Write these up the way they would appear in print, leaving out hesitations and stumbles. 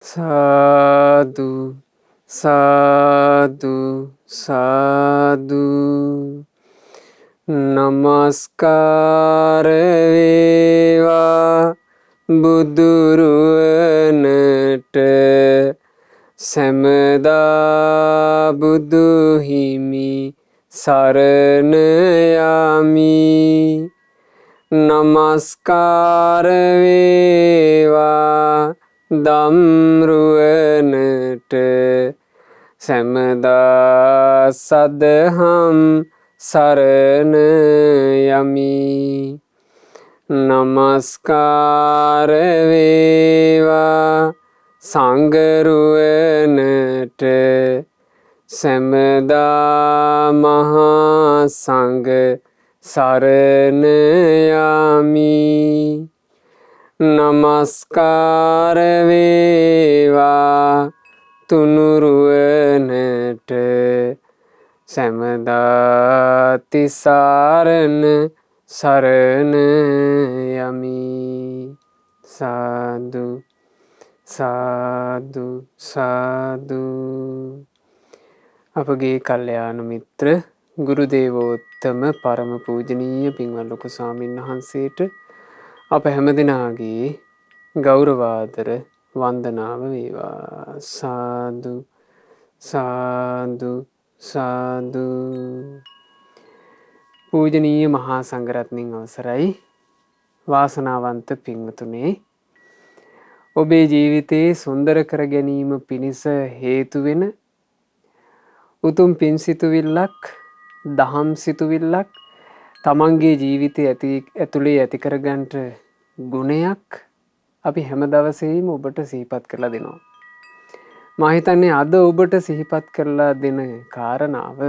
සාදු සාදු සාදු නමස්කාර වේවා බුදුරුවනට සැමදා බුදු හිමි සරණ යමි. නමස්කාර වේවා දම්රුවනට සැමදා සදහම් සරණ යමි. නමස්කාර වේවා සංඝරුවනට සැමදා මහා සංඝ සරණ යමි. නමස්කාර වේවා තුනුරුවනට සැමදා තිසරණ සරණ යමි. සාදු සාදු සාදු. අපගේ කල්යාණ මිත්‍ර ගුරු දේවෝත්තම පරම පූජනීය පින්වත් ලොකු ස්වාමීන් වහන්සේට අප හැමදෙනාගේ ගෞරවාදර වන්දනාව වේවා. සාදු සාදු සාදු. පූජනීය මහා සංඝරත්නයන් අවසරයි. වාසනාවන්ත පින්වතුනේ, ඔබේ ජීවිතයේ සුන්දර කර ගැනීම පිණිස හේතු වෙන උතුම් පින් සිතුවිල්ලක්, දහම් සිතුවිල්ලක් තමන්ගේ ජීවිතය ඇතුළේ ඇති කරගන්නට ගුණයක් අපි හැම දවසේම ඔබට සිහිපත් කරලා දෙනවා. මා හිතන්නේ අද ඔබට සිහිපත් කරලා දෙන කාරණාව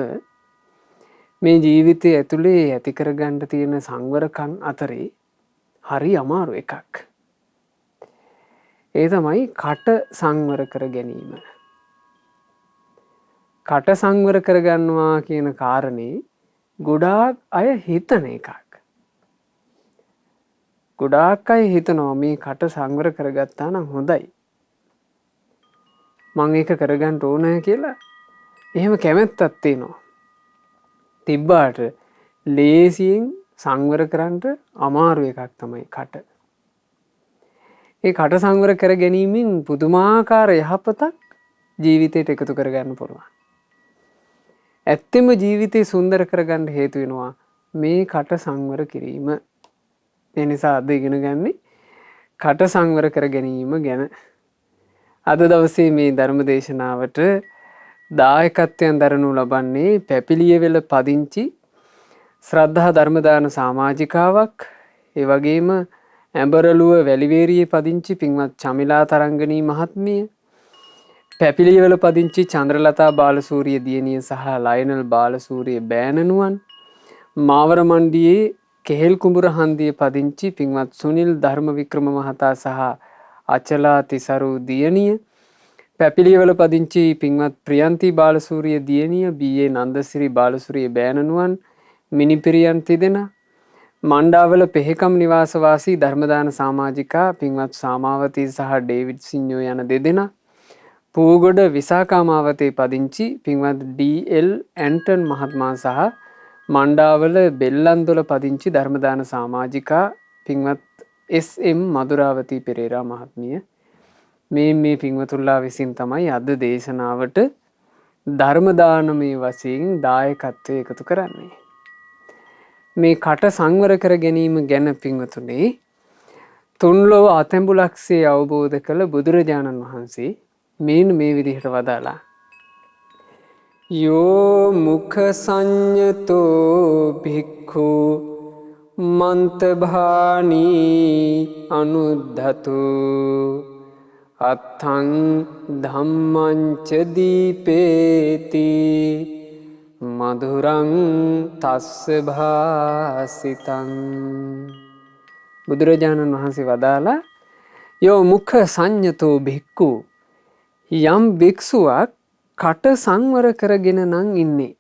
මේ ජීවිතය ඇතුළේ ඇති කරගන්න තියෙන සංවරකම් අතරේ හරි අමාරු එකක්. ඒ තමයි කට සංවර කර ගැනීම. කට සංවර කරගන්නවා කියන කාරණේ ගොඩාක් අය හිතන එකක්. ගොඩාක් අය හිතනවා මේ කට සංවර කරගත්තා නම් හොඳයි, මං ඒක කරගන්න ඕන කියලා. එහෙම කැමැත්තක් තියෙනවා. තිබ්බාට ලේසියෙන් සංවර කරන්න අමාරු එකක් තමයි කට. ඒ කට සංවර කර ගැනීමෙන් පුදුමාකාර යහපතක් ජීවිතයට එකතු කරගන්න පුළුවන්. ඇත්තෙම ජීවිතේ සුන්දර කරගන්න හේතු වෙනවා මේ කට සංවර කිරීම. ඒ නිසා අද ඉගෙන ගන්නේ කට සංවර කර ගැනීම ගැන. අද දවසේ මේ ධර්ම දේශනාවට දායකත්වයෙන් දරනු ලබන්නේ පැපිලියවෙල පදිංචි ශ්‍රද්ධා ධර්මදාන සමාජිකාවක්, ඒ වගේම ඇඹරලුව වැලිවේරියේ පදිංචි පින්වත් චමිලා තරංගනී මහත්මිය, පැපිලියවල පදිංචි චන්ද්‍රලතා බාලසූරිය දියණිය සහ ලයනල් බාලසූරිය බෑණනුවන්, මාවර මණ්ඩියේ කෙහෙල් කුඹුර හන්දියේ පදිංචි පින්වත් සුනිල් ධර්මවික්‍රම මහතා සහ අචලා තිසරු දියණිය, පැපිලියවල පදිංචි පින්වත් ප්‍රියන්ති බාලසූරිය දියණිය, බී.ඒ. නන්දසිරි බාලසූරිය බෑණනුවන්, මිනිපිරියන් තිදෙනා, මණ්ඩාවල පෙහෙකම් නිවාසවාසී ධර්මදාන සමාජිකා පින්වත් සාමාවතී සහ ඩේවිඩ් සිඤ්ඤෝ යන දෙදෙනා, පූගොඩ විසාකාමාවතේ පදිංචි පින්වත් ඩී.එල්. ඇන්ටන් මහත්මයා සහ මණ්ඩාවල බෙල්ලන්දොල පදිංචි ධර්මදාන සමාජිකා පින්වත් එස්.එම්. මදුරාවතී පෙරේරා මහත්මිය, මේ පින්වතුල්ලා විසින් තමයි අද දේශනාවට ධර්මදානමය වශයෙන් දායකත්වය එකතු කරන්නේ. මේ කට සංවර කර ගැනීම ගැන පින්වතුනේ තුන්ලොව අතැඹුලක්සේ අවබෝධ කළ බුදුරජාණන් වහන්සේ මේ විදිහට වදාලා. යෝ මුඛ සංයතෝ භික්ඛු මන්තභානී අනුද්ධතු අත්තං ධම්මංච දීපේති මధుරං තස්ස භාසිතං. බුදුරජාණන් වහන්සේ වදාලා යෝ මුඛ සංයතෝ භික්ඛු, යම් භික්ෂුවක් කට සංවර කරගෙන නම් ඉන්නේ.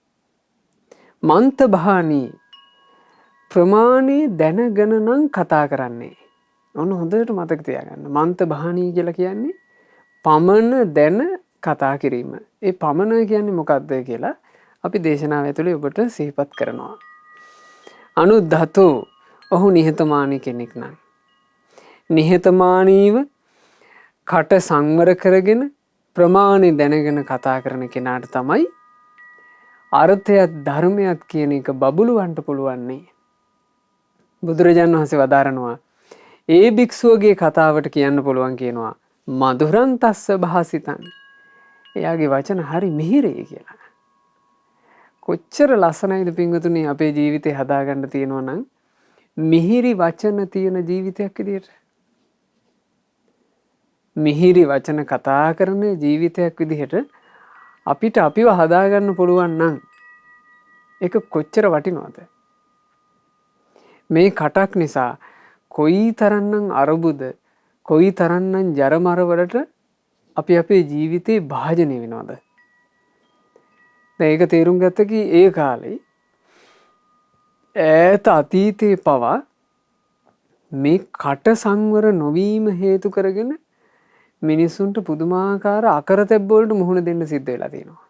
මන්තභානී, ප්‍රමාණය දැනගෙන නම් කතා කරන්නේ. ඔන්න හොඳට මතක තියාගන්න. මන්තභානී කියලා කියන්නේ පමණ දැන කතා කිරීම. ඒ පමණ කියන්නේ මොකක්ද කියලා අපි දේශනාව ඇතුළේ ඔබට සිහිපත් කරනවා. අනුද්ධතෝ ඔහු නිහතමානී කෙනෙක් නම්. නිහතමානීව කට සංවර කරගෙන ප්‍රමාණි දැනගෙන කතා කරන කෙනාට තමයි අර්ථයත් ධර්මයත් කියන එක බබළුවන්ට පුළුවන්නේ. බුදුරජාණන් වහන්සේ වදාරනවා ඒ භික්ෂුවගේ කතාවට කියන්න පුළුවන් කියනවා මధుරං තස්ස භාසිතං. එයාගේ වචන හරි මිහිරේ කියලා. කොච්චර ලස්සනයිද පින්වතුනි අපේ ජීවිතේ හදාගන්න තියෙනවා නම් මිහිරි වචන තියෙන ජීවිතයක් විදියට. මිහිරි වචන කතා කරන ජීවිතයක් විදිහට අපිට අපිව හදාගන්න පුළුවන් නම් ඒක කොච්චර වටිනවද? මේ කටක් නිසා කොයි තරම්නම් අරුබුද කොයි තරම්නම් ජරමර වලට අපි අපේ ජීවිතේ භාජනය වෙනවද? දැන් ඒක තේරුම් ගත්ත කි ඒ කාලේ ඈත අතීතේ පවා මේ කට සංවර නොවීම හේතු කරගෙන මිනිස්සුන්ට පුදුමාකාර අකරතැබ්බ වලට මුහුණ දෙන්න සිද්ධ වෙලා තියෙනවා.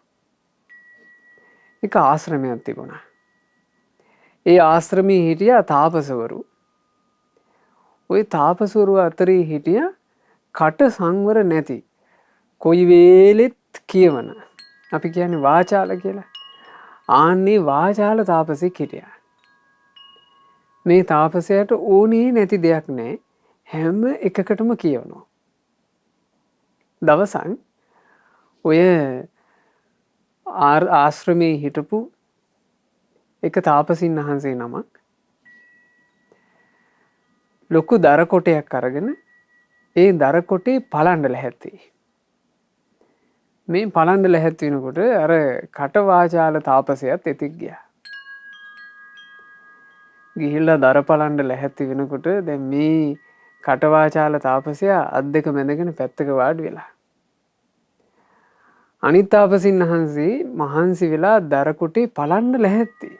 එක ආශ්‍රමයක් තිබුණා. ඒ ආශ්‍රමයේ හිටියා තාපසවරු. ওই තාපසවරු අතරේ හිටියා කට සංවර නැති කොයි වේලෙත් කියවන අපි කියන්නේ වාචාල කියලා. ආන්නේ වාචාල තාපසෙක් හිටියා. මේ තාපසයාට ඕනේ නැති දෙයක් නැහැ. හැම එකකටම කියවනවා. දවසක් ඔය ආශ්‍රමයේ හිටපු එක තාපසින් වහන්සේ නමක් ලොකු දර කොටයක් අරගෙන ඒ දර කොටේ පලන්න ලැහැත්ති. මේ පලන්න ලැහැත් වෙනකොට අර කටවාචාල තාපසයත් එතික් ගියා. ගිහිල්ලා දර පලන්න ලැහැත්ති වෙනකොට දැන් මේ කටවාචාල තාපසයා අත් දෙක මැදගෙන පැත්තක වාඩි වෙලා. අනිත් තාපසින් වහන්සේ මහන්සි වෙලා දර කොටේ පලන්න ලැහැත්ති.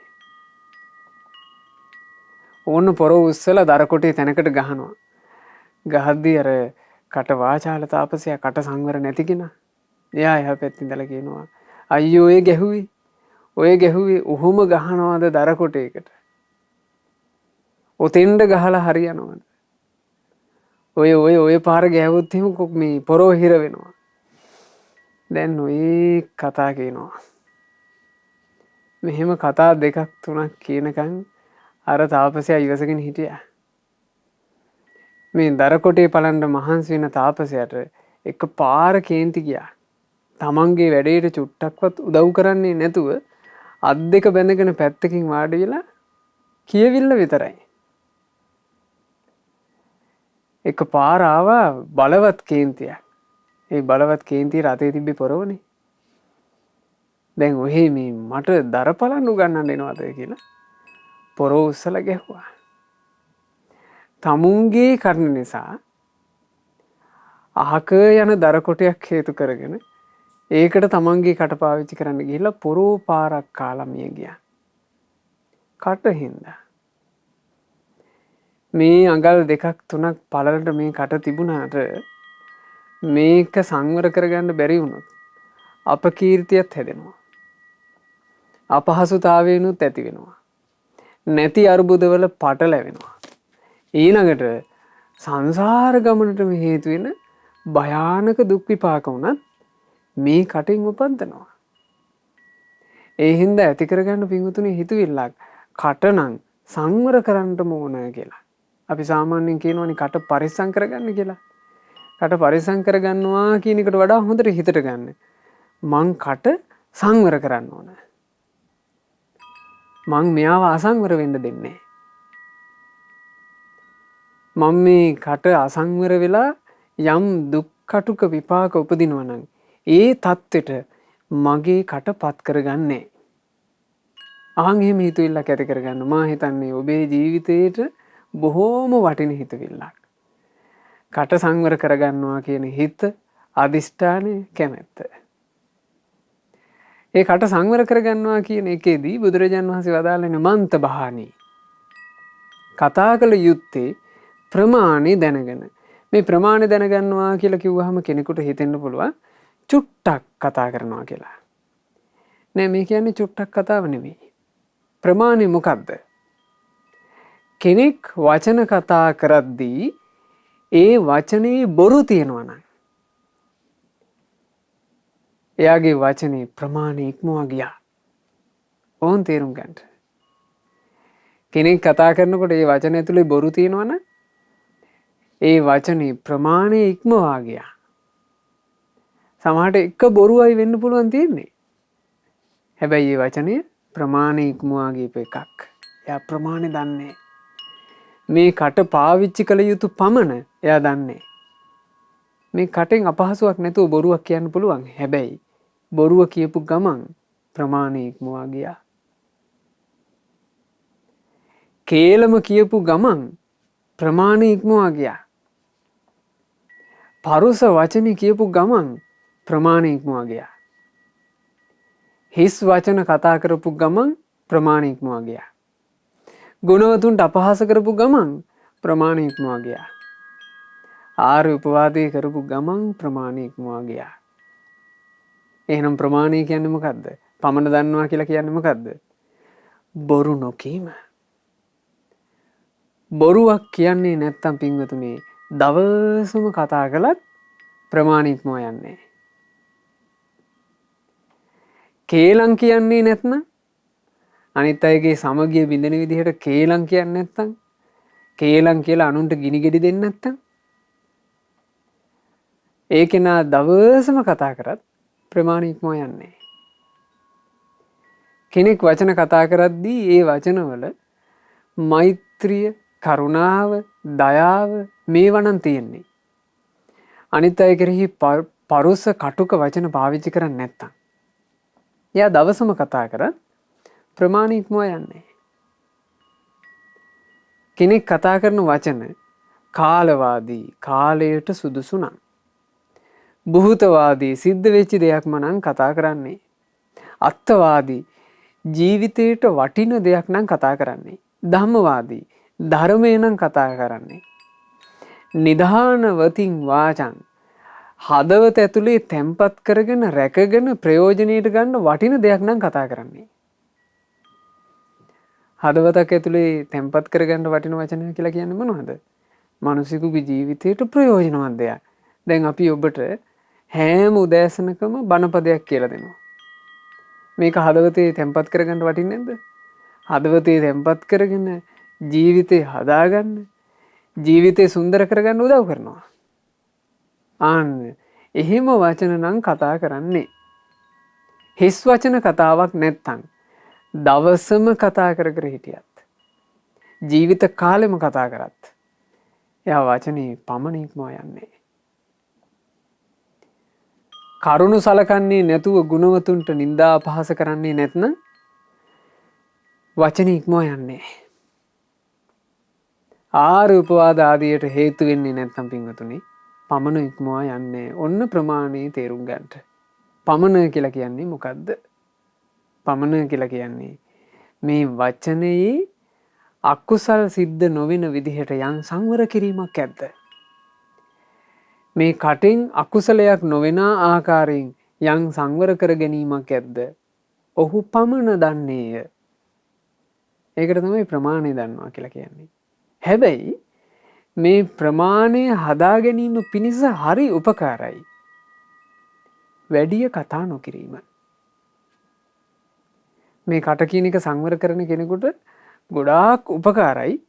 ඕන්න පොර උස්සලා දර කොටේ තැනකට ගහනවා. ගහද්දී අර කටවාචාල තාපසයා කට සංවර නැති කෙනා. එයා එහා පැත්තේ ඉඳලා කියනවා අයියෝ ඔය ගැහුවේ උහුම ගහනවාද දර කොටේකට? ඔතෙන්ද ගහලා හරියනවද? ඔය පාර ගෑවොත් එහෙම මේ පොරෝ හිර වෙනවා. දැන් ඔය කතා කියනවා. මෙහෙම කතා දෙකක් තුනක් කියනකන් අර තාපසයා ඉවසගෙන හිටියා. මේ දර කොටේ පලන්න මහන්සි වෙන තාපසයාට එක පාර කේන්ති ගියා. තමන්ගේ වැඩේට චුට්ටක්වත් උදව් කරන්නේ නැතුව අත් දෙක බැඳගෙන පැත්තකින් වාඩි වෙලා කියවිල්ල විතරයි. එක පාර ආවා බලවත් කේන්තියක්. ඒ බලවත් කේන්තිය රතේ තිබ්බේ පොරවනේ. දැන් ඔහේ මේ මට දර පලන්න උගන්නන්න එනවද කියලා පොරෝ උස්සලා ගැහුවා. තමුන්ගේ කර්ණ නිසා අහක යන දර කොටයක් හේතු කරගෙන ඒකට තමන්ගේ කට පාවිච්චි කරන්න ගිහිල්ලා පොරෝ පාරක් කාලා මිය ගියා. කට හින්දා. මේ අඟල් දෙකක් තුනක් පළලට මේ කට තිබුණාට මේක සංවර කරගන්න බැරි වුණොත් අපකීර්තියත් හැදෙනවා. අපහසුතාවයනුත් ඇති වෙනවා. නැති අරුබුදවල පටලැවෙනවා. ඊළඟට සංසාර ගමනටම හේතු වෙන භයානක දුක් විපාක වුණත් මේ කටින් උපදිනවා. ඒ හින්දා ඇති කරගන්න පිංගුතුනි හිතවිල්ලක් කටනම් සංවර කරන්නම ඕන කියලා. අපි සාමාන්‍යයෙන් කියනවනේ කට පරිස්සම් කරගන්න කියලා. කට පරිස්සම් කරගන්නවා කියන එකට වඩා හොඳට හිතට ගන්න. මං කට සංවර කරන්න ඕන. මං මෙයාව අසංවර වෙන්න දෙන්නේ. මම මේ කට අසංවර වෙලා යම් දුක් කටුක විපාක උපදිනවා නම් ඒ தත්වෙට මගේ කට පත් කරගන්නේ. අහන් එහෙම හිතවිල්ලක් ඇති කරගන්න මා හිතන්නේ ඔබේ ජීවිතේට බොහෝම වටින හිතවිල්ලක්. කට සංවර කරගන්නවා කියන හිත අදිෂ්ඨානය කැමැත්ත. ඒ කට සංවර කරගන්නවා කියන එකේදී බුදුරජාණන් වහන්සේ වදාළේ මන්ත බහානි. කතා කළ යුත්තේ ප්‍රමාණි දැනගෙන මේ ප්‍රමාණය දැනගන්නවා කියලා කිව්වහම කෙනෙකුට හිතෙන්න පුළුවන් චුට්ටක් කතා කරනවා කියලා. නෑ මේ කියන්නේ චුට්ටක් කතාව නෙමෙයි. ප්‍රමාණය මොකක්ද? කෙනෙක් වචන කතා කරද්දී ඒ වචනේ බොරු තියෙනවා නම් එයාගේ වචනේ ප්‍රමාණය ඉක්මවා ගියා. ඕන් තේරුම් ගන්න. කෙනෙක් කතා කරනකොට ඒ වචන ඇතුලේ බොරු තියෙනවා නම් ඒ වචනේ ප්‍රමාණය ඉක්මවා ගියා. සමහරට එක බොරුවයි වෙන්න පුළුවන් තියෙන්නේ. හැබැයි මේ වචනය ප්‍රමාණය ඉක්මවා ගියප එකක්. එයා ප්‍රමාණය දන්නේ. මේ කට පාවිච්චි කළ යුතු පමණ එයා දන්නේ. මේ කටෙන් අපහසුයක් නැතුව බොරුවක් කියන්න පුළුවන්. හැබැයි බොරුව කියපු ගමන් ප්‍රමාණය ඉක්මවා ගියා. කේලම කියපු ගමන් ප්‍රමාණය ඉක්මවා ගියා. පරුස වචන කියපු ගමන් ප්‍රමාණය ඉක්මවා ගියා. හිස් වචන කතා කරපු ගමන් ප්‍රමාණය ඉක්මවා ගියා. ගුණවතුන්ට අපහාස කරපු ගමන් ප්‍රමාණය ඉක්මවා ගියා. ආර්ය උපවාදේ කරපු ගමන් ප්‍රමාණය ඉක්මවා ගියා. එහෙනම් ප්‍රමාණය කියන්නේ මොකද්ද? පමණ දන්නවා කියලා කියන්නේ මොකද්ද? බොරු නොකීම. බොරුවක් කියන්නේ නැත්තම් පින්වතුනි දවසම කතා කළත් ප්‍රමාණය ඉක්මවා යන්නේ. කේලම් කියන්නේ නැත්නම් අනිත් අයගේ සමගිය බිඳෙන විදිහට කේලම් කියන්නේ නැත්නම් කේලම් කියලා අනුන්ට ගිනි ගෙඩි දෙන්නේ නැත්නම් ඒ කෙනා දවසම කතා කරත් ප්‍රමාණය ඉක්මවා යන්නේ. කෙනෙක් වචන කතා කරද්දී ඒ වචනවල මෛත්‍රිය, කරුණාව, දයාව මේවා නම් තියෙන්නේ. අනිත් අය කෙරෙහි පරුස කටුක වචන පාවිච්චි කරන්නේ නැත්නම් එයා දවසම කතා කරත් ප්‍රමාණය ඉක්මවා යන්නේ. කෙනෙක් කතා කරන වචන කාලවාදී, කාලයට සුදුසු නම්, බුහතවාදී, සිද්ධ වෙච්ච දෙයක්ම නම් කතා කරන්නේ. අත්වාදී, ජීවිතයට වටින දෙයක් නම් කතා කරන්නේ. ධම්මවාදී, ධර්මය නම් කතා කරන්නේ. නිධානවතින් වාචං, හදවත ඇතුලේ තැම්පත් කරගෙන රැකගෙන ප්‍රයෝජනයට ගන්න වටින දෙයක් නම් කතා කරන්නේ. හදවතක් ඇතුලේ තැම්පත් කරගන්න වටින වචන කියලා කියන්නේ මොනවද? මිනිසෙකුගේ ජීවිතයට ප්‍රයෝජනවත් දෙයක්. දැන් අපි ඔබට හැම උදෑසනකම බණපදයක් කියලා දෙනවා. මේක හදවතේ තැම්පත් කරගන්න වටින්නේ නැද්ද? හදවතේ තැම්පත් කරගෙන ජීවිතේ හදාගන්න, ජීවිතේ සුන්දර කරගන්න උදව් කරනවා. ආන්න එහෙම වචන නම් කතා කරන්නේ. හිස් වචන කතාවක් නැත්තම් දවසම කතා කර කර හිටියත්, ජීවිත කාලෙම කතා කරත් එයා වචනේ පමණ ඉක්මවා යන්නේ. කරුණු සලකන්නේ නැතුව ගුණවතුන්ට නින්දා අපහාස කරන්නේ නැත්නම් වචනේ ඉක්මවා යන්නේ. ආර්ය උපවාද ආදියට හේතු වෙන්නේ නැත්නම් පින්වතුනි පමණ ඉක්මවා යන්නේ. ඔන්න ප්‍රමාණය තේරුම් ගන්නට. පමණ කියලා කියන්නේ මොකද්ද? පමණ කියලා කියන්නේ මේ වචනයේ අකුසල් සිද්ධ නොවන විදිහට යම් සංවර කිරීමක් ඇද්ද? මේ කටෙන් අකුසලයක් නොවන ආකාරයෙන් යම් සංවර කර ගැනීමක් ඇද්ද? ඔහු පමණ දන්නේය. ඒකට තමයි ප්‍රමාණය දන්නවා කියලා කියන්නේ. හැබැයි මේ ප්‍රමාණය හදා ගැනීම පිණිස හරි උපකාරයි වැඩිය කතා නොකිරීම. මේ කට කියන එක සංවර කරන කෙනෙකුට ගොඩාක් උපකාරයි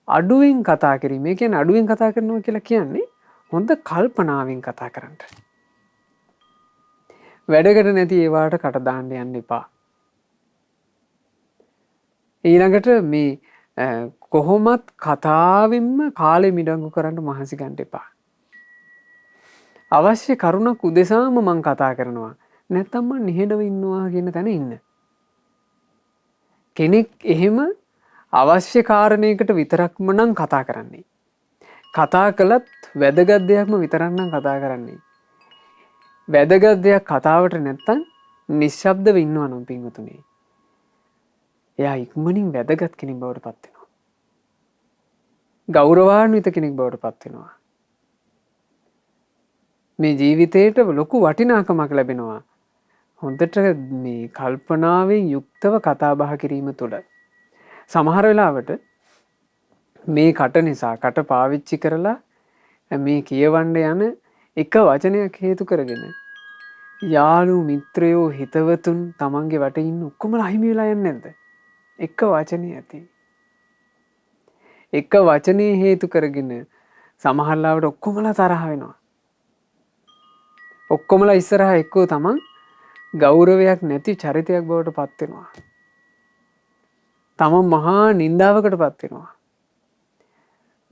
අඩුවෙන් කතා කිරීම. ඒ කියන්නේ අඩුවෙන් කතා කරනවා කියලා කියන්නේ හොඳ කල්පනාවෙන් කතා කරන්න. වැඩකට නැති ඒවාට කට දාන්න යන්න එපා. ඊළඟට මේ කොහොමත් කතාවෙන්ම කාලෙ මිඩංගු කරන්න මහන්සි ගන්න එපා. අවශ්‍ය කරුණක් උදෙසාම මං කතා කරනවා. නැත්තම් මං නිහඬව ඉන්නවා කියන තැන ඉන්න. කෙනෙක් එහෙම අවශ්‍ය කාරණයකට විතරක්ම නම් කතා කරන්නේ. කතා කළත් වැදගත් දෙයක්ම විතරක් නම් කතා කරන්නේ. වැදගත් දෙයක් කතාවට නැත්තම් නිශ්ශබ්දව ඉන්නවා නම් පින්වතුනි, එයා ඉක්මනින් වැදගත් කෙනෙක් බවට පත් වෙනවා. ගෞරවාන්විත කෙනෙක් බවට පත් වෙනවා. මේ ජීවිතයට ලොකු වටිනාකමක් ලැබෙනවා. හොඳට මේ කල්පනාවෙන් යුක්තව කතා බහ කිරීම තුළ. සමහර වෙලාවට මේ කට නිසා කට පාවිච්චි කරලා මේ කියවන්න යන එක වචනයක් හේතු කරගෙන යාළු මිත්‍රයෝ හිතවතුන් තමන්ගේ වටේ ඉන්න ඔක්කොම අහිමි වෙලා යන්නේ නැද්ද? එක වචනේ ඇති. එක වචනේ හේතු කරගෙන සමහරවිට ඔක්කොමලා තරහ වෙනවා. ඔක්කොමලා ඉස්සරහා එක්කෝ තමන් ගෞරවයක් නැති චරිතයක් බවට පත් වෙනවා. තමන් මහා නින්දාවකට පත් වෙනවා.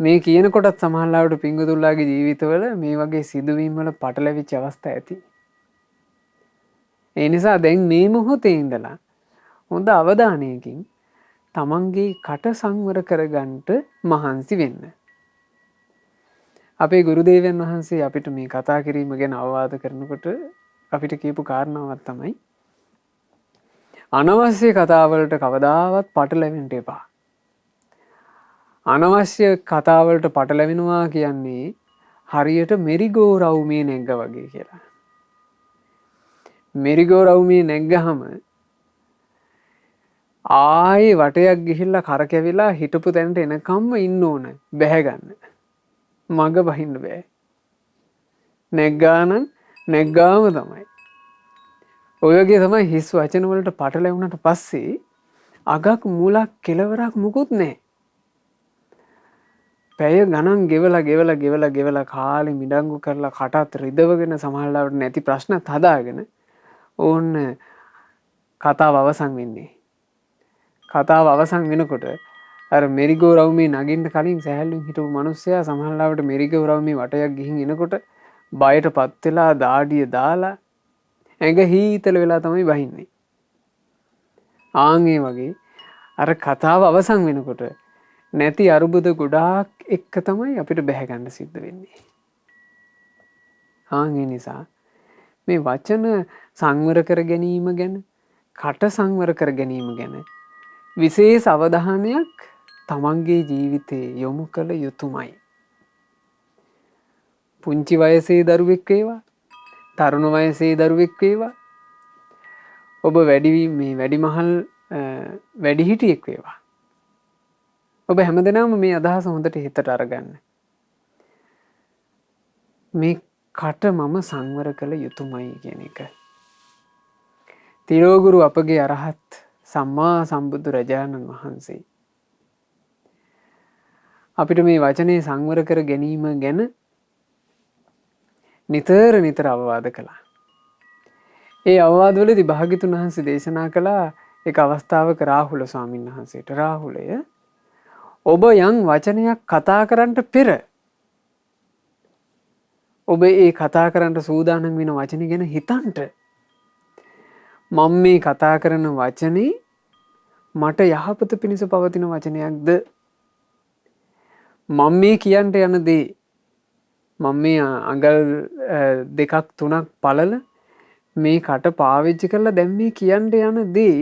මේ කියන කොටත් සමහරවිට පිංගුතුල්ලාගේ ජීවිතවල මේ වගේ සිදුවීම් වල පටලැවිච්ච අවස්ථා ඇති. ඒ නිසා දැන් මේ මොහොතේ ඉඳලා හොඳ අවධානයකින් තමන්ගේ කට සංවර කරගන්නට මහන්සි වෙන්න. අපේ ගුරුදේවයන් වහන්සේ අපිට මේ කතා කිරීම ගැන අවවාද කරනකොට අපිට කියපු කාරණාවක් තමයි අනවශ්‍ය කතාවලට කවදාවත් පටලැවෙන්න එපා. අනවශ්‍ය කතාවලට පටලැවෙනවා කියන්නේ හරියට මෙරිගෝ රවුමේ නැග්ග වගේ කියලා. මෙරිගෝ රවුමේ නැග්ගහම ආයේ වටයක් ගිහිල්ලා කරකැවිලා හිටපු තැනට එනකම්ම ඉන්න ඕන බැහැ ගන්න. මග බහින්න බෑ. නැග්ගානම් නැග්ගාම තමයි. ඔය වගේ තමයි හිස් වචන වලට පටලැවුණාට පස්සේ අගක් මුලක් කෙලවරක් මුකුත් නැහැ. පැය ගණන් ගෙවලා කාලේ මිඩංගු කරලා කටත් රිදවගෙන සමහරවිට නැති ප්‍රශ්නත් හදාගෙන ඕන්න කතාව අවසන් වෙන්නේ. කතාව අවසන් වෙනකොට අර මෙරිගෝ රවුමේ නගින්න කලින් සෑහලුවෙන් හිටපු මිනිස්සයා සමහරවිට මෙරිගෝ රවුමේ වටයක් ගිහින් එනකොට බයටපත් වෙලා දාඩිය දාලා ඇඟ හීතල වෙලා තමයි බහින්නේ. ආන් ඒ වගේ අර කතාව අවසන් වෙනකොට නැති අරුබුද ගොඩාක් එක්ක තමයි අපිට බැහැ ගන්න සිද්ධ වෙන්නේ. ආන් ඒ නිසා මේ වචන සංවර කර ගැනීම ගැන, කට සංවර කර ගැනීම ගැන විශේෂ අවධානයක් තමන්ගේ ජීවිතේ යොමු කළ යුතුමයි. පුංචි වයසේ දරුවෙක් වේවා, තරුණ වයසේ දරුවෙක් වේවා, ඔබ වැඩිමහල් වැඩිහිටියෙක් වේවා. ඔබ හැමදෙනාම මේ අදහස හොඳට හිතට අරගන්න. මේ කට මම සංවර කළ යුතුමයි කියන එක. තිරෝගුරු අපගේ අරහත් සම්මා සම්බුදු රජාණන් වහන්සේ අපිට මේ වචනේ සංවර කර ගැනීම ගැන නිතර අවවාද කළා. ඒ අවවාදවලදී භාග්‍යතුන් වහන්සේ දේශනා කළා එක අවස්ථාවක රාහුල ස්වාමීන් වහන්සේට, රාහුලය ඔබ යම් වචනයක් කතා කරන්නට පෙර ඔබ ඒ කතා කරන්නට සූදානම් වෙන වචනේ ගැන හිතන්ට. මම මේ කතා කරන වචනේ මට යහපත පිණිස පවතින වචනයක්ද? මම මේ කියන්න යන දේ මම මේ අඟල් දෙකක් තුනක් පළල මේ කට පාවිච්චි කරලා දැන් මේ කියන්න යන දේ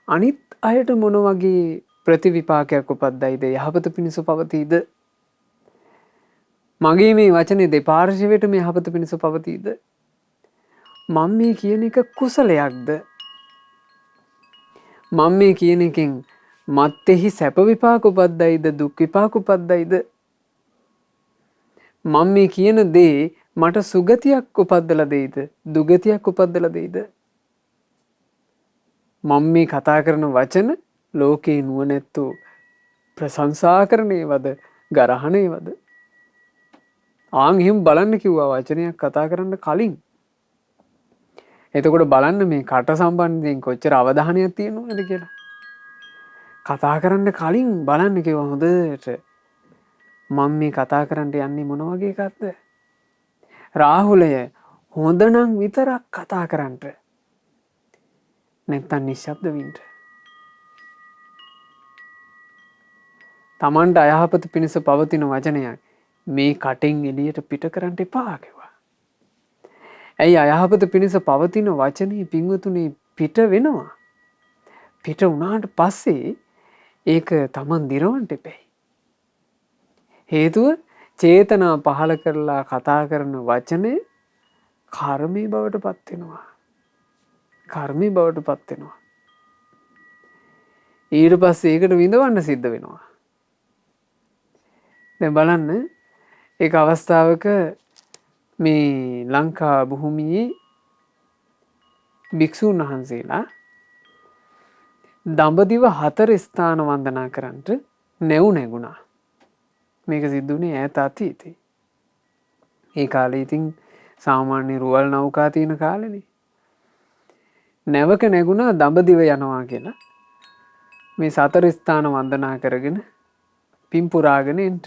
අනිත් අයට මොන වගේ ප්‍රතිවිපාකයක් උපද්දයිද? යහපත පිණිස පවතීද? මගේ මේ වචනේ දෙපාර්ශ්වයට මේ යහපත පිණිස පවතීද? මම මේ කියන එක කුසලයක්ද? මම මේ කියන එකෙන් මත්ෙහි සැප විපාක උපද්දයිද දුක් විපාක උපද්දයිද? මම මේ කියන දේ මට සුගතියක් උපද්දලා දෙයිද දුගතියක් උපද්දලා දෙයිද? මම මේ කතා කරන වචන ලෝකේ නුවණැත්තෝ ප්‍රශංසා කරන්නේවද ගරහණේවද? ආන් එහෙම බලන්න කිව්වා වචනයක් කතා කරන්න කලින්. එතකොට බලන්න මේ කට සම්බන්ධයෙන් කොච්චර අවධානයක් තියෙනවද කියලා. කතා කරන්න කලින් බලන්න කිව්වා හොඳට. මම මේ කතා කරන්න යන්නේ මොන වගේ එකක්ද? රාහුලය හොඳනම් විතරක් කතා කරන්න. නැත්තම් නිශ්ශබ්ද වෙන්න. Tamanට අයහපත පිණිස පවතින වචනයක් මේ කටෙන් එළියට පිට කරන්න එපා කිව්වා. ඇයි අයහපත පිණිස පවතින වචනේ පින්වතුනි පිට වෙනවා. පිට වුණාට පස්සේ ඒක Taman දිරවන්න එපයි. හේතුව චේතනා පහල කරලා කතා කරන වචනේ කර්මී බවට පත් වෙනවා. කර්මී බවට පත් වෙනවා. ඊට පස්සේ ඒකට විඳවන්න සිද්ධ වෙනවා. දැන් බලන්න ඒක අවස්ථාවක මේ ලංකා භූමියේ භික්ෂූන් වහන්සේලා දඹදිව 4 ස්ථාන වන්දනා කරන්නට නැව් නැගුණා. මේක සිද්ධ වුණේ ඈත අතීතේ. ඒ කාලේ ඉතින් සාමාන්‍ය රුවල් නෞකා තියෙන කාලෙනේ. නැවක නැගුණා දඹදිව යනවා කියලා. මේ 4 ස්ථාන වන්දනා කරගෙන පින් පුරාගෙන එන්න.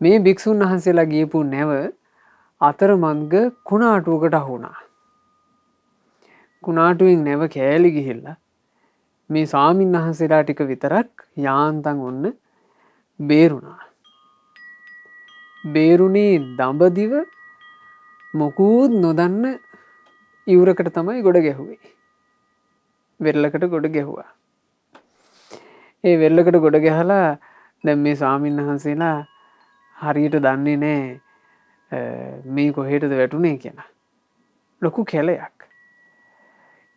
මේ භික්ෂුන් වහන්සේලා ගියපු නැව අතරමංග කුණාටුවකට අහු වුණා. කුණාටුවෙන් නැව කෑලි ගිහිල්ලා මේ ස්වාමීන් වහන්සේලා ටික විතරක් යාන්තම් ඔන්න බේරුණා. බේරුණේ දඹදිව මොකුත් නොදන්න ඉවුරකට තමයි ගොඩ ගැහුවේ. වෙරළකට ගොඩ ගැහුවා. ඒ වෙරළකට ගොඩ ගැහලා දැන් මේ ස්වාමීන් වහන්සේලා හරියට දන්නේ නැහැ මේ කොහෙටද වැටුනේ කියලා. ලොකු කැලයක්.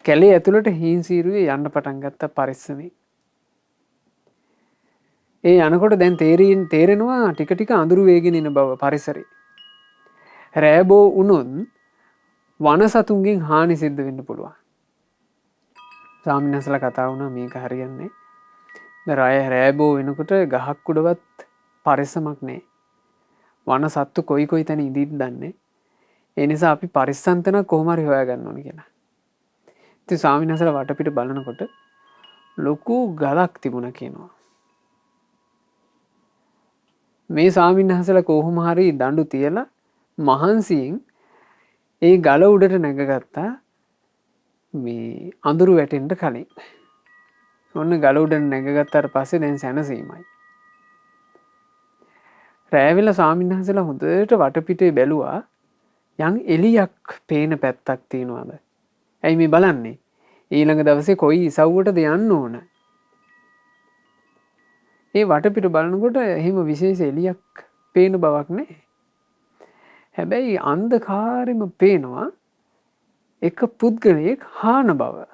කැලේ ඇතුළට හීන්සීරුවේ යන්න පටන් ගත්ත පරිස්සමෙන්. ඒ යනකොට දැන් තේරෙනවා ටික ටික අඳුරු වේගෙන එන බව පරිසරේ. රෑබෝ වුණොත් වනසතුන්ගෙන් හානි සිද්ධ වෙන්න පුළුවන්. ස්වාමීන් වහන්සේලා කතා වුණා මේක හරියන්නේ. දැන් රෑබෝ වෙනකොට ගහක් උඩවත් පරිස්සමක් නැහැ. වන සත්තු කොයි තැන ඉඳීද දන්නේ. ඒ නිසා අපි පරිස්සම් තැන කොහොම හරි හොයාගන්න ඕනේ කියලා. ඉතින් ස්වාමීන් වහන්සේලා වටපිට බලනකොට ලොකු ගලක් තිබුණා කියනවා. මේ ස්වාමීන් වහන්සේලා කොහොම හරි දඬු තියලා මහන්සියෙන් ඒ ගල උඩට නැගගත්තා මේ අඳුරු වැටෙන්න කලින්. ඔන්න ගල උඩට නැගගත්තාට පස්සේ දැන් සැනසීමයි. රෑවෙලා ස්වාමීන් වහන්සේලා හොඳට වටපිටේ බැලුවා යම් එළියක් පේන පැත්තක් තියෙනවද? ඇයි මේ බලන්නේ? ඊළඟ දවසේ කොයි ඉසව්වටද යන්න ඕන? ඒ වටපිට බලනකොට එහෙම විශේෂ එළියක් පේන බවක් නැහැ. හැබැයි අන්ධකාරෙම පේනවා එක පුද්ගලයෙක් හාන බව.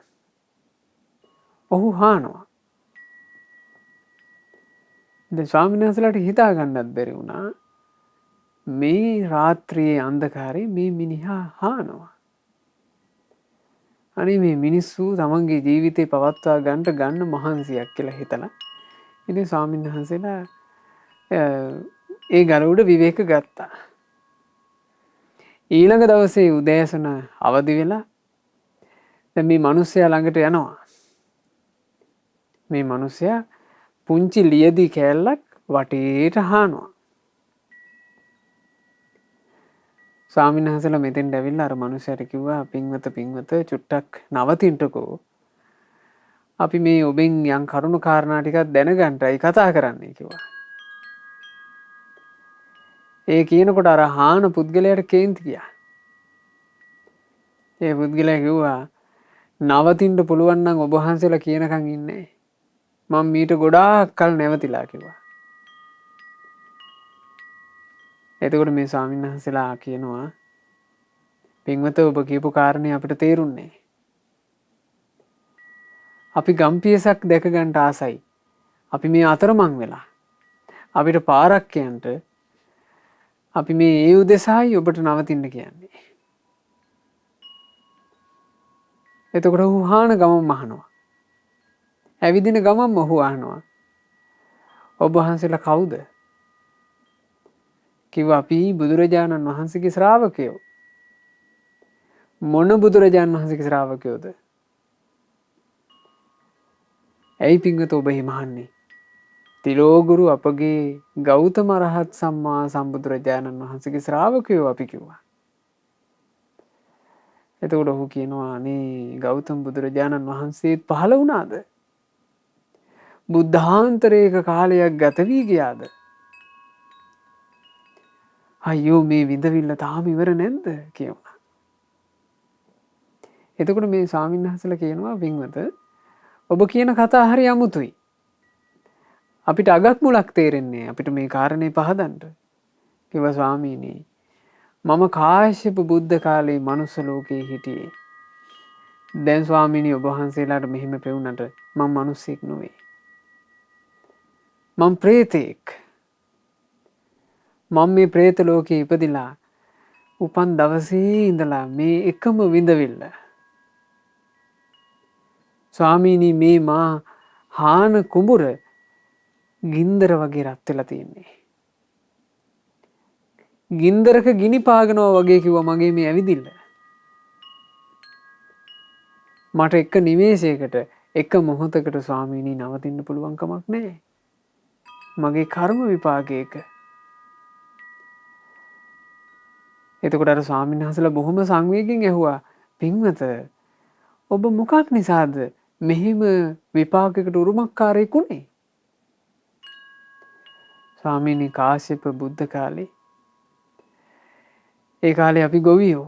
ඔහු හානවා. දැන් ස්වාමීන් වහන්සේලාට හිතා ගන්නත් බැරි වුණා මේ රාත්‍රියේ අන්ධකාරයේ මේ මිනිහා හානවා. අනේ මේ මිනිස්සු තමන්ගේ ජීවිතේ පවත්වා ගන්න මහන්සියක් කියලා හිතලා ඉතින් ස්වාමීන් වහන්සේලා ඒ ගල උඩ විවේක ගත්තා. ඊළඟ දවසේ උදෑසන අවදි වෙලා දැන් මේ මිනිස්සයා ළඟට යනවා. මේ මිනිස්සයා පුංචි ලියදි කෑල්ලක් වටේට හානවා. ස්වාමීන් වහන්සේලා මෙතෙන්ට ඇවිල්ලා අර මිනිස්සයාට කිව්වා පින්වත චුට්ටක් නවතින්නකෝ. අපි මේ ඔබෙන් යම් කරුණු කාරණා ටිකක් දැනගන්නයි කතා කරන්නේ කිව්වා. ඒ කියනකොට අර හාන පුද්ගලයාට කේන්ති ගියා. ඒ පුද්ගලයා කිව්වා නවතින්න පුළුවන් නම් ඔබ වහන්සේලා කියනකන් ඉන්නේ. මම මීට ගොඩාක් කල් නැවතිලා කිව්වා. එතකොට මේ ස්වාමීන් වහන්සේලා කියනවා පින්වත ඔබ කියපු කාරණේ අපිට තේරුන්නේ. අපි ගම්පියසක් දැක ගන්න ආසයි. අපි මේ අතරමං වෙලා අපිට පාරක් යන්න අපි මේ ඒ උදෙසායි ඔබට නවතින්න කියන්නේ. එතකොට ඔහු හාන ගමම අහනවා. ඇවිදින ගමම ඔහු අහනවා. ඔබ වහන්සේලා කවුද? කිව්වා අපි බුදුරජාණන් වහන්සේගේ ශ්‍රාවකයෝ. මොන බුදුරජාණන් වහන්සේගේ ශ්‍රාවකයෝද? ඇයි පින්වත ඔබ එහෙම අහන්නේ? තිලෝගුරු අපගේ ගෞතම රහත් සම්මා සම්බුදුරජාණන් වහන්සේගේ ශ්‍රාවකයෝ අපි කිව්වා. එතකොට ඔහු කියනවා අනේ ගෞතම බුදුරජාණන් වහන්සේ පහළ වුණාද? බුද්ධාන්තරයක කාලයක් ගත වී ගියාද? අයියෝ මේ විඳවිල්ල තාම ඉවර නැද්ද කියනවා. එතකොට මේ ස්වාමීන් වහන්සේලා කියනවා පින්වත ඔබ කියන කතා හරි අමුතුයි. අපිට අගක් මුලක් තේරෙන්නේ අපිට මේ කාරණේ පහදන්න. කිව්වා ස්වාමීනි මම කාශ්‍යප බුද්ධ කාලේ මනුස්ස ලෝකයේ හිටියේ. දැන් ස්වාමීනි ඔබ වහන්සේලාට මෙහෙම පෙවුනට මම මිනිස්සෙක් නෙවෙයි. මම ප්‍රේතෙක්. මම මේ ප්‍රේත ලෝකේ ඉපදිලා උපන් දවසේ ඉඳලා මේ එකම විඳවිල්ල. ස්වාමීනි මේ මා හාන කුඹුර ගින්දර වගේ රත් වෙලා තියෙන්නේ. ගින්දරක ගිනි පාගනවා වගේ කිව්වා මගේ මේ ඇවිදිල්ල. මට එක නිමේෂයකට එක මොහොතකට ස්වාමීනි නවතින්න පුළුවන් කමක් නැහැ. මගේ කර්ම විපාකයක. එතකොට අර ස්වාමීන් වහන්සේලා බොහොම සංවේගයෙන් ඇහුවා පින්වත ඔබ මොකක් නිසාද මෙහෙම විපාකයකට උරුමකාරයෙක් උනේ? ස්වාමීනි කාශ්‍යප බුද්ධ කාලේ ඒ කාලේ අපි ගොවියෝ.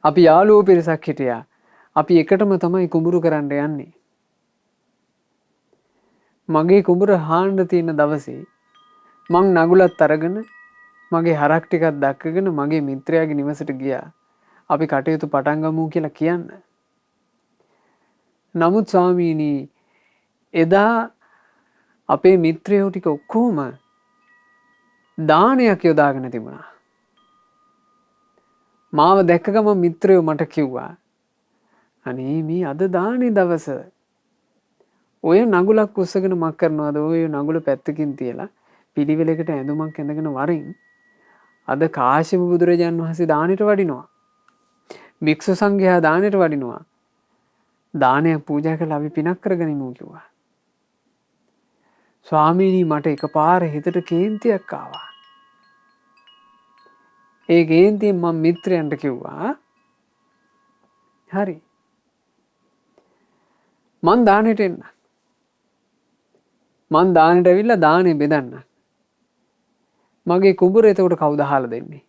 අපි යාළුවෝ පිරිසක් හිටියා. අපි එකටම තමයි කුඹුරු කරන්න යන්නේ. මගේ කුඹුර හාන්න තියෙන දවසේ මං නගුලත් අරගෙන මගේ හරක් ටිකක් දක්කගෙන මගේ මිත්‍රයාගේ නිවසට ගියා. අපි කටයුතු පටන් ගමු කියලා කියන්න. නමුත් ස්වාමීනි එදා අපේ මිත්‍රයෝ ටික ඔක්කොම දානයක් යොදාගෙන තිබුණා. මාව දැක්ක ගමන් මිත්‍රයෝ මට කිව්වා අනේ මේ අද දානේ දවස ඔය නගුලක් උස්සගෙන මක් කරනවාද? ඔය නගුල පැත්තකින් තියලා පිළිවෙලකට ඇඳුමක් ඇඳගෙන වරින් අද කාශ්‍යප බුදුරජාන් වහන්සේ දානෙට වඩිනවා. භික්ෂු සංඝයා දානෙට වඩිනවා. දානයක් පූජා කරලා අපි පිනක් කරගනිමු කිව්වා. ස්වාමීනි මට එකපාර හිතට කේන්තියක් ආවා. ඒ කේන්තියෙන් මම මිත්‍රයන්ට කිව්වා හරි මං දානෙට එන්න. මං දානෙට ඇවිල්ලා දානෙ බෙදන්න. මගේ කුඹුර එතකොට කවුද හාලා දෙන්නේ?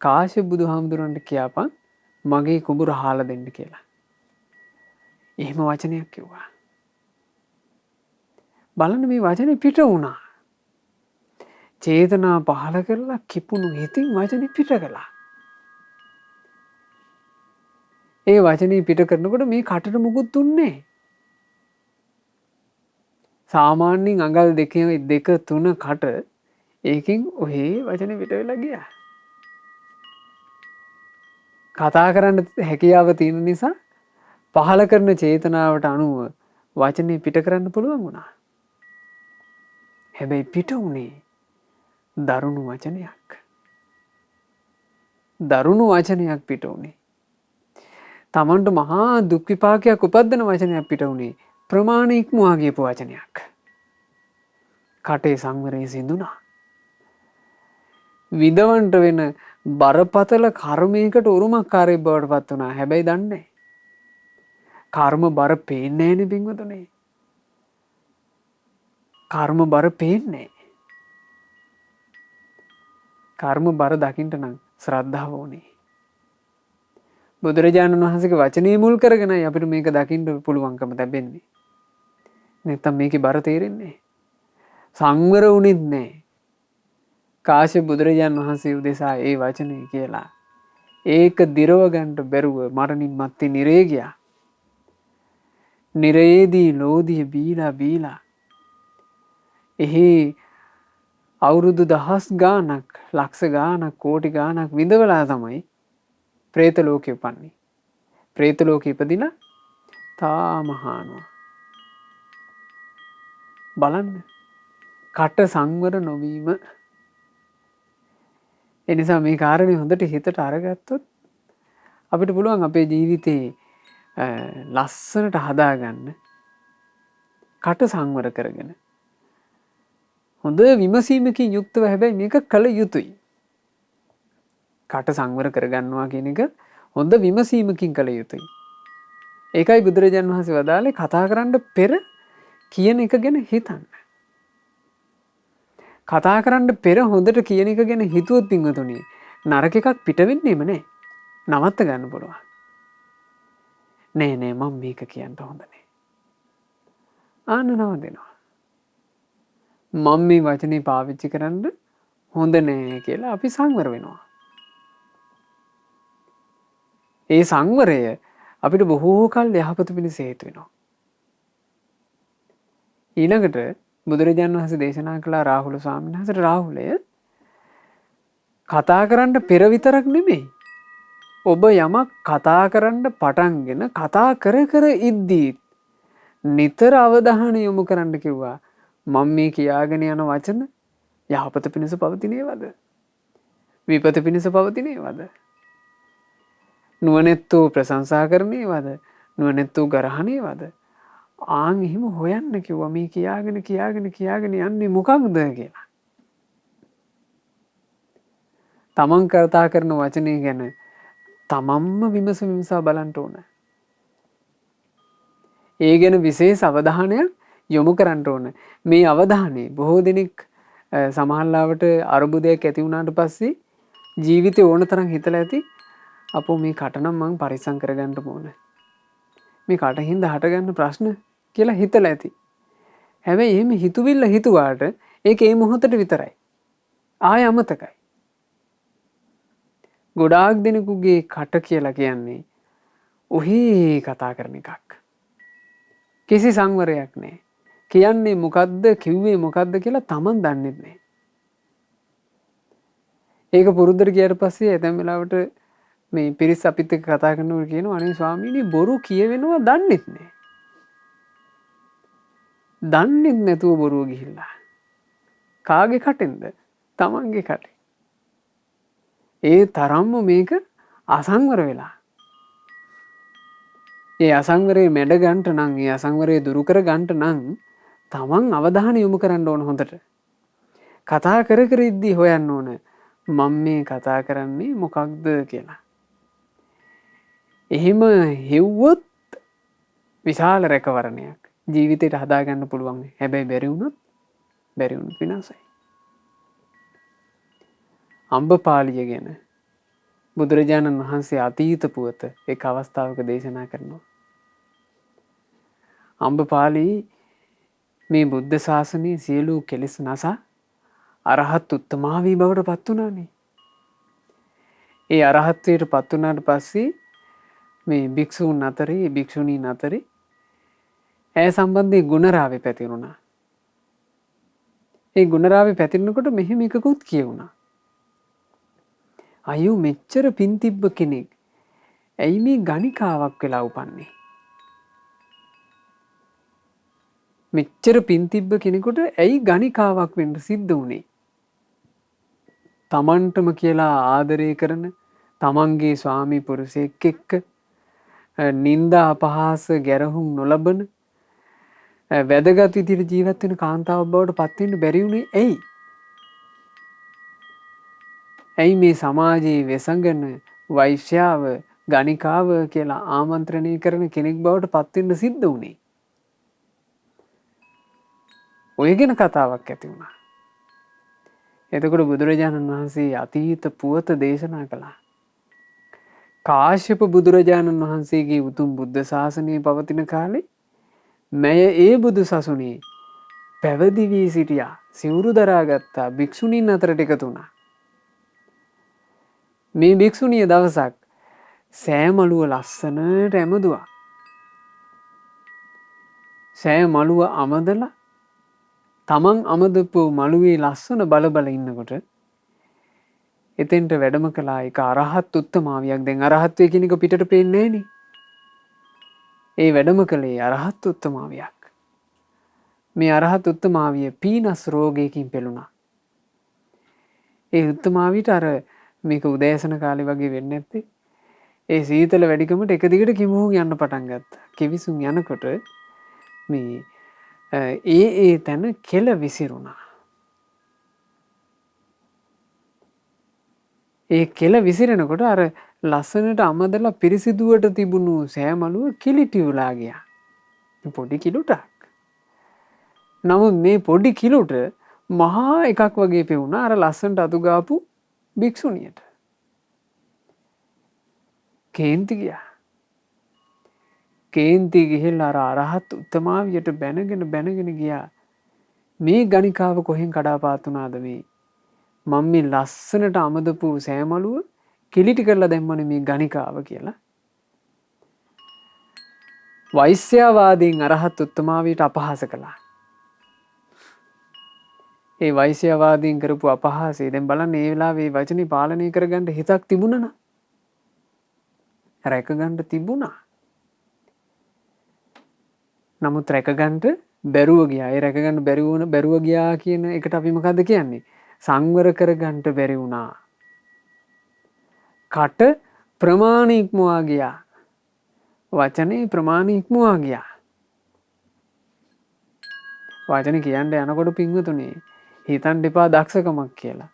කාශ්‍යප බුදුහාමුදුරන්ට කියපන් මගේ කුඹුර හාලා දෙන්න කියලා. එහෙම වචනයක් කිව්වා. බලන්න මේ වචනේ පිට වුණා. චේතනා පහල කරලා කිපුණු හිතින් වචනේ පිට කළා. ඒ වචනේ පිට කරනකොට මේ කටට මුකුත් දුන්නේ. සාමාන්‍යයෙන් අඟල් දෙක තුන කට ඒකෙන් ඔහේ වචනේ පිට වෙලා ගියා. කතා කරන්න හැකියාව තියෙන නිසා පහල කරන චේතනාවට අනුව වචනේ පිට කරන්න පුළුවන් වුණා. හැබැයි පිට වුණේ දරුණු වචනයක්. දරුණු වචනයක් පිට වුණේ. තමන්ට මහා දුක් විපාකයක් උපදින වචනයක් පිට වුණේ ප්‍රමාණ ඉක්මවා ගියපු වචනයක්. කටේ සංවරය සිඳුණා. විදවන්ට වෙන බරපතල කර්මයකට උරුමකාරයෙක් බවට පත් වුණා. හැබැයි දන්නේ කර්ම බර පේන්නේ නැහැනේ පින්වතුනි. කර්ම බර පේන්නේ. කර්ම බර දකින්න නම් ශ්‍රද්ධාව ඕනේ. බුදුරජාණන් වහන්සේගේ වචනේ මුල් කරගෙනයි අපිට මේක දකින්න පුළුවන්කම ලැබෙන්නේ. නැත්තම් මේකේ බර තේරෙන්නේ සංවර වුණෙත් නැහැ. කාශ්‍යප බුදුරජාණන් වහන්සේ උදෙසා ඒ වචනේ කියලා ඒක දිරව ගන්න බැරුව මරණින් මත්තේ නිරේ ගියා. නිරේදී ලෝදිය බීලා එහි අවුරුදු දහස් ගානක් ලක්ෂ ගානක් කෝටි ගානක් විඳවලා තමයි ප්‍රේත ලෝකෙ උපන්නේ. ප්‍රේත ලෝකෙ ඉපදිලා තාම හානවා. බලන්න කට සංවර නොවීම. එනිසා මේ කාරණේ හොඳට හිතට අරගත්තොත් අපිට පුළුවන් අපේ ජීවිතේ ලස්සනට හදාගන්න කට සංවර කරගෙන හොඳ විමසීමකින් යුක්තව හැබැයි මේක කළ යුතුයි. කට සංවර කරගන්නවා කියන එක හොඳ විමසීමකින් කළ යුතුයි. ඒකයි බුදුරජාණන් වහන්සේ වදාළේ කතා කරන්න පෙර කියන එක ගැන හිතන්න. කතා කරන්න පෙර හොඳට කියන එක ගැන හිතුවොත් පින්වතුනි නරක එකක් පිට වෙන්නේම නැහැ. නවත්ත ගන්න පුළුවන්. නෑ මම මේක කියන්න හොඳ නෑ. ආන්න නවතිනවා. මම මේ වචනේ පාවිච්චි කරන්න හොඳ නෑ කියලා අපි සංවර වෙනවා. ඒ සංවරය අපිට බොහෝ කල් යහපත පිණිස හේතු වෙනවා. ඊළඟට බුදුරජාණන් වහන්සේ දේශනා කළා රාහුල ස්වාමීන් වහන්සේට රාහුලය කතා කරන්න පෙර විතරක් නෙමෙයි. ඔබ යමක් කතා කරන්න පටන්ගෙන කතා කර කර ඉද්දී නිතර අවධානය යොමු කරන්න කිව්වා. මම මේ කියාගෙන යන වචන යහපත පිණිස පවතිනේවද? විපත පිණිස පවතිනේවද? නුවණැත්තෝ ප්‍රශංසා කරන්නේවද? නුවණැත්තෝ ගරහණේවද? ආන් එහෙම හොයන්න කිව්වා මේ කියාගෙන යන්නේ මොකක්ද කියලා. තමන් කතා කරන වචනේ ගැන තමන්ම විමසා බලන්න ඕන. ඒ ගැන විශේෂ අවධානයක් යොමු කරන්න ඕන. මේ අවධානය බොහෝ දෙනෙක් සමහරවිට අරුබුදයක් ඇති වුණාට පස්සේ ජීවිතේ ඕන තරම් හිතලා ඇති අපෝ මේ කට නම් මං පරිස්සම් කරගන්න ඕන. මේ කටින්ද හටගන්න ප්‍රශ්න කියලා හිතලා ඇති. හැබැයි එහෙම හිතුවිල්ල හිතුවාට ඒක ඒ මොහොතට විතරයි. ආය අමතකයි. ගොඩාක් දෙනෙකුගේ කට කියලා කියන්නේ ඔහේ කතා කරන එකක්. කිසි සංවරයක් නැහැ. කියන්නේ මොකද්ද කිව්වේ මොකද්ද කියලා Taman දන්නේ නැහැ. ඒක පුරුද්දට ගියාට පස්සේ ඇතැම් වෙලාවට මේ පිරිස් අපිත් එක්ක කතා කරනකොට කියනවා අනේ ස්වාමීනි බොරු කියවෙනවා දන්නෙත් නැහැ. දන්නෙත් නැතුව බොරුව ගිහිල්ලා. කාගේ කටෙන්ද? Tamanගේ කටෙන්. ඒ තරම්ම මේක අසංවර වෙලා. ඒ අසංවරයේ මැඩ ගන්නට නම් ඒ අසංවරයේ දුරු කර ගන්නට නම් තමන් අවධානය යොමු කරන්න ඕන හොඳට. කතා කර කර ඉද්දී හොයන්න ඕන මම මේ කතා කරන්නේ මොකක්ද කියලා. එහෙම හෙව්වොත් විශාල රැකවරණයක් ජීවිතේට හදාගන්න පුළුවන්. හැබැයි බැරි වුණොත් විනාශයි. අම්බපාලිය ගැන බුදුරජාණන් වහන්සේ අතීත පුවත එක් අවස්ථාවක දේශනා කරනවා. අම්බපාලී මේ බුද්ධ ශාසනයේ සියලු කෙලෙස් නසා අරහත් උත්තමාවී බවට පත් වුණානේ. ඒ අරහත්ත්වයට පත් වුණාට පස්සේ මේ භික්ෂූන් අතරේ භික්ෂුණීන් අතරේ ඇය සම්බන්ධයෙන් ගුණරාවේ පැතිරුණා. ඒ ගුණරාවේ පැතිරෙනකොට මෙහෙම එකකුත් කියුණා. අයියෝ මෙච්චර පින් තිබ්බ කෙනෙක් ඇයි මේ ගණිකාවක් වෙලා උපන්නේ? මෙච්චර පින් තිබ්බ කෙනෙකුට ඇයි ගණිකාවක් වෙන්න සිද්ධ වුණේ? තමන්ටම කියලා ආදරය කරන තමන්ගේ ස්වාමි පුරුෂයෙක් එක්ක නිന്ദා අපහාස ගැරහුම් නොලබන වැදගත් විදිහට ජීවත් වෙන කාන්තාවක් බවට පත් වෙන්න බැරි වුණේ ඇයි? ඇයි මේ සමාජයේ වෙසඟන වෛශ්‍යාව ගණිකාව කියලා ආමන්ත්‍රණය කරන කෙනෙක් බවට පත් වෙන්න සිද්ධ වුණේ? ඔය ගැන කතාවක් ඇති වුණා. එතකොට බුදුරජාණන් වහන්සේ අතීත පුවත දේශනා කළා. කාශ්‍යප බුදුරජාණන් වහන්සේගේ උතුම් බුද්ධ ශාසනය පවතින කාලේ මැය ඒ බුදු සසුනේ පැවිදි වී සිටියා. සිවුරු දරාගත්තා. භික්ෂුණීන් අතරට එකතු වුණා. මේ භික්ෂුණිය දවසක් සෑමලුව ලස්සනට ඇමදුවා. සෑමලුව අමදලා තමන් අමදපු මළුවේ ලස්සන බල ඉන්නකොට එතෙන්ට වැඩම කළා එක අරහත් උත්තමාවියක්. දැන් අරහත්වය කියන එක පිටට පේන්නේ නැහනේ. ඒ වැඩම කළේ අරහත් උත්තමාවියක්. මේ අරහත් උත්තමාවිය පීනස් රෝගයකින් පෙළුණා. ඒ උත්තමාවියට අර මේක උදෑසන කාලේ වගේ වෙන්නේ නැත්තේ. ඒ සීතල වැඩිකමට එක දිගට කිමුහුන් යන්න පටන් ගත්තා. කිවිසුන් යනකොට මේ ඒ තැන කෙල විසිරුණා. ඒ කෙල විසිරෙනකොට අර ලස්සනට අමදලා පිරිසිදුවට තිබුණු සෑමලුව කිලිටි වෙලා ගියා. පොඩි කිලුටක්. නමුත් මේ පොඩි කිලුට මහා එකක් වගේ පෙවුණා අර ලස්සනට අතු ගාපු භික්ෂුණියට. කේන්ති ගියා. කේන්ති ගිහිල්ලා අර අරහත් උත්තමාවියට බැනගෙන ගියා. මේ ගණිකාව කොහෙන් කඩාපාත් වුණාද මේ? මම මේ ලස්සනට අමදපු සෑමලුව කිලිටි කරලා දැම්මනේ මේ ගණිකාව කියලා. වෛශ්‍යවාදීන් අරහත් උත්තමාවියට අපහාස කළා. ඒ වෛශ්‍යවාදීන් කරපු අපහාසය දැන් බලන්න ඒ වෙලාවේ මේ වචනේ පාලනය කරගන්න හිතක් තිබුණා නම් රැකගන්න තිබුණා. නමුත් රැකගන්න බැරුව ගියා. ඒ රැකගන්න බැරුව ගියා කියන එකට අපි මොකද්ද කියන්නේ? සංවර කරගන්න බැරි වුණා. කට ප්‍රමාණ ඉක්මවා ගියා. වචනේ ප්‍රමාණ ඉක්මවා ගියා. වචනේ කියන්න යනකොට පින්වතුනි හිතන්න එපා දක්ෂකමක් කියලා.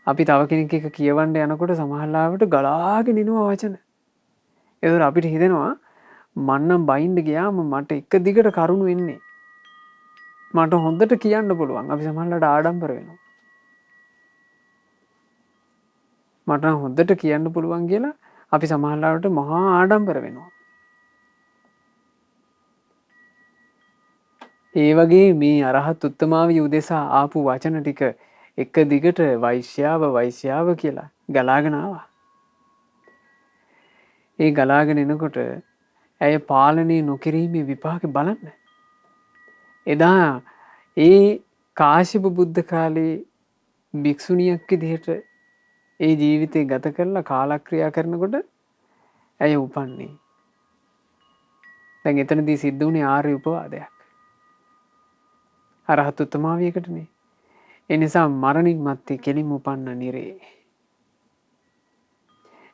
අපි තව කෙනෙක් එක කියවන්න යනකොට සමහරවිට ගලාගෙන එනවා වචන. ඒතර අපිට හිතෙනවා මන්නම් බයින්ඩ ගියාම මට එක දිගට කරුණු එන්නේ. මට හොඳට කියන්න පුළුවන්. අපි සමහරවිට ආඩම්බර වෙනවා. මට හොඳට කියන්න පුළුවන් කියලා අපි සමහරවිට මහා ආඩම්බර වෙනවා. ඒ වගේ මේ අරහත් උත්තමාවිය උදෙසා ආපු වචන ටික එක දිගට වෛශ්‍යාව කියලා ගලාගෙන ආවා. ඒ ගලාගෙන එනකොට ඇය පාලනය නොකිරීමේ විපාක බලන්න. එදා ඒ කාශ්‍යප බුද්ධ කාලේ භික්ෂුණියක් විදිහට ඒ ජීවිතේ ගත කරලා කාලක්‍රියා කරනකොට ඇය උපන්නේ. දැන් එතනදී සිද්ධ වුණේ ආර්ය උපවාදයක්. අරහත් උත්තමාවියකටනේ. ඒ නිසා මරණින් මත්තේ කෙලින්ම උපන්න නිරේ.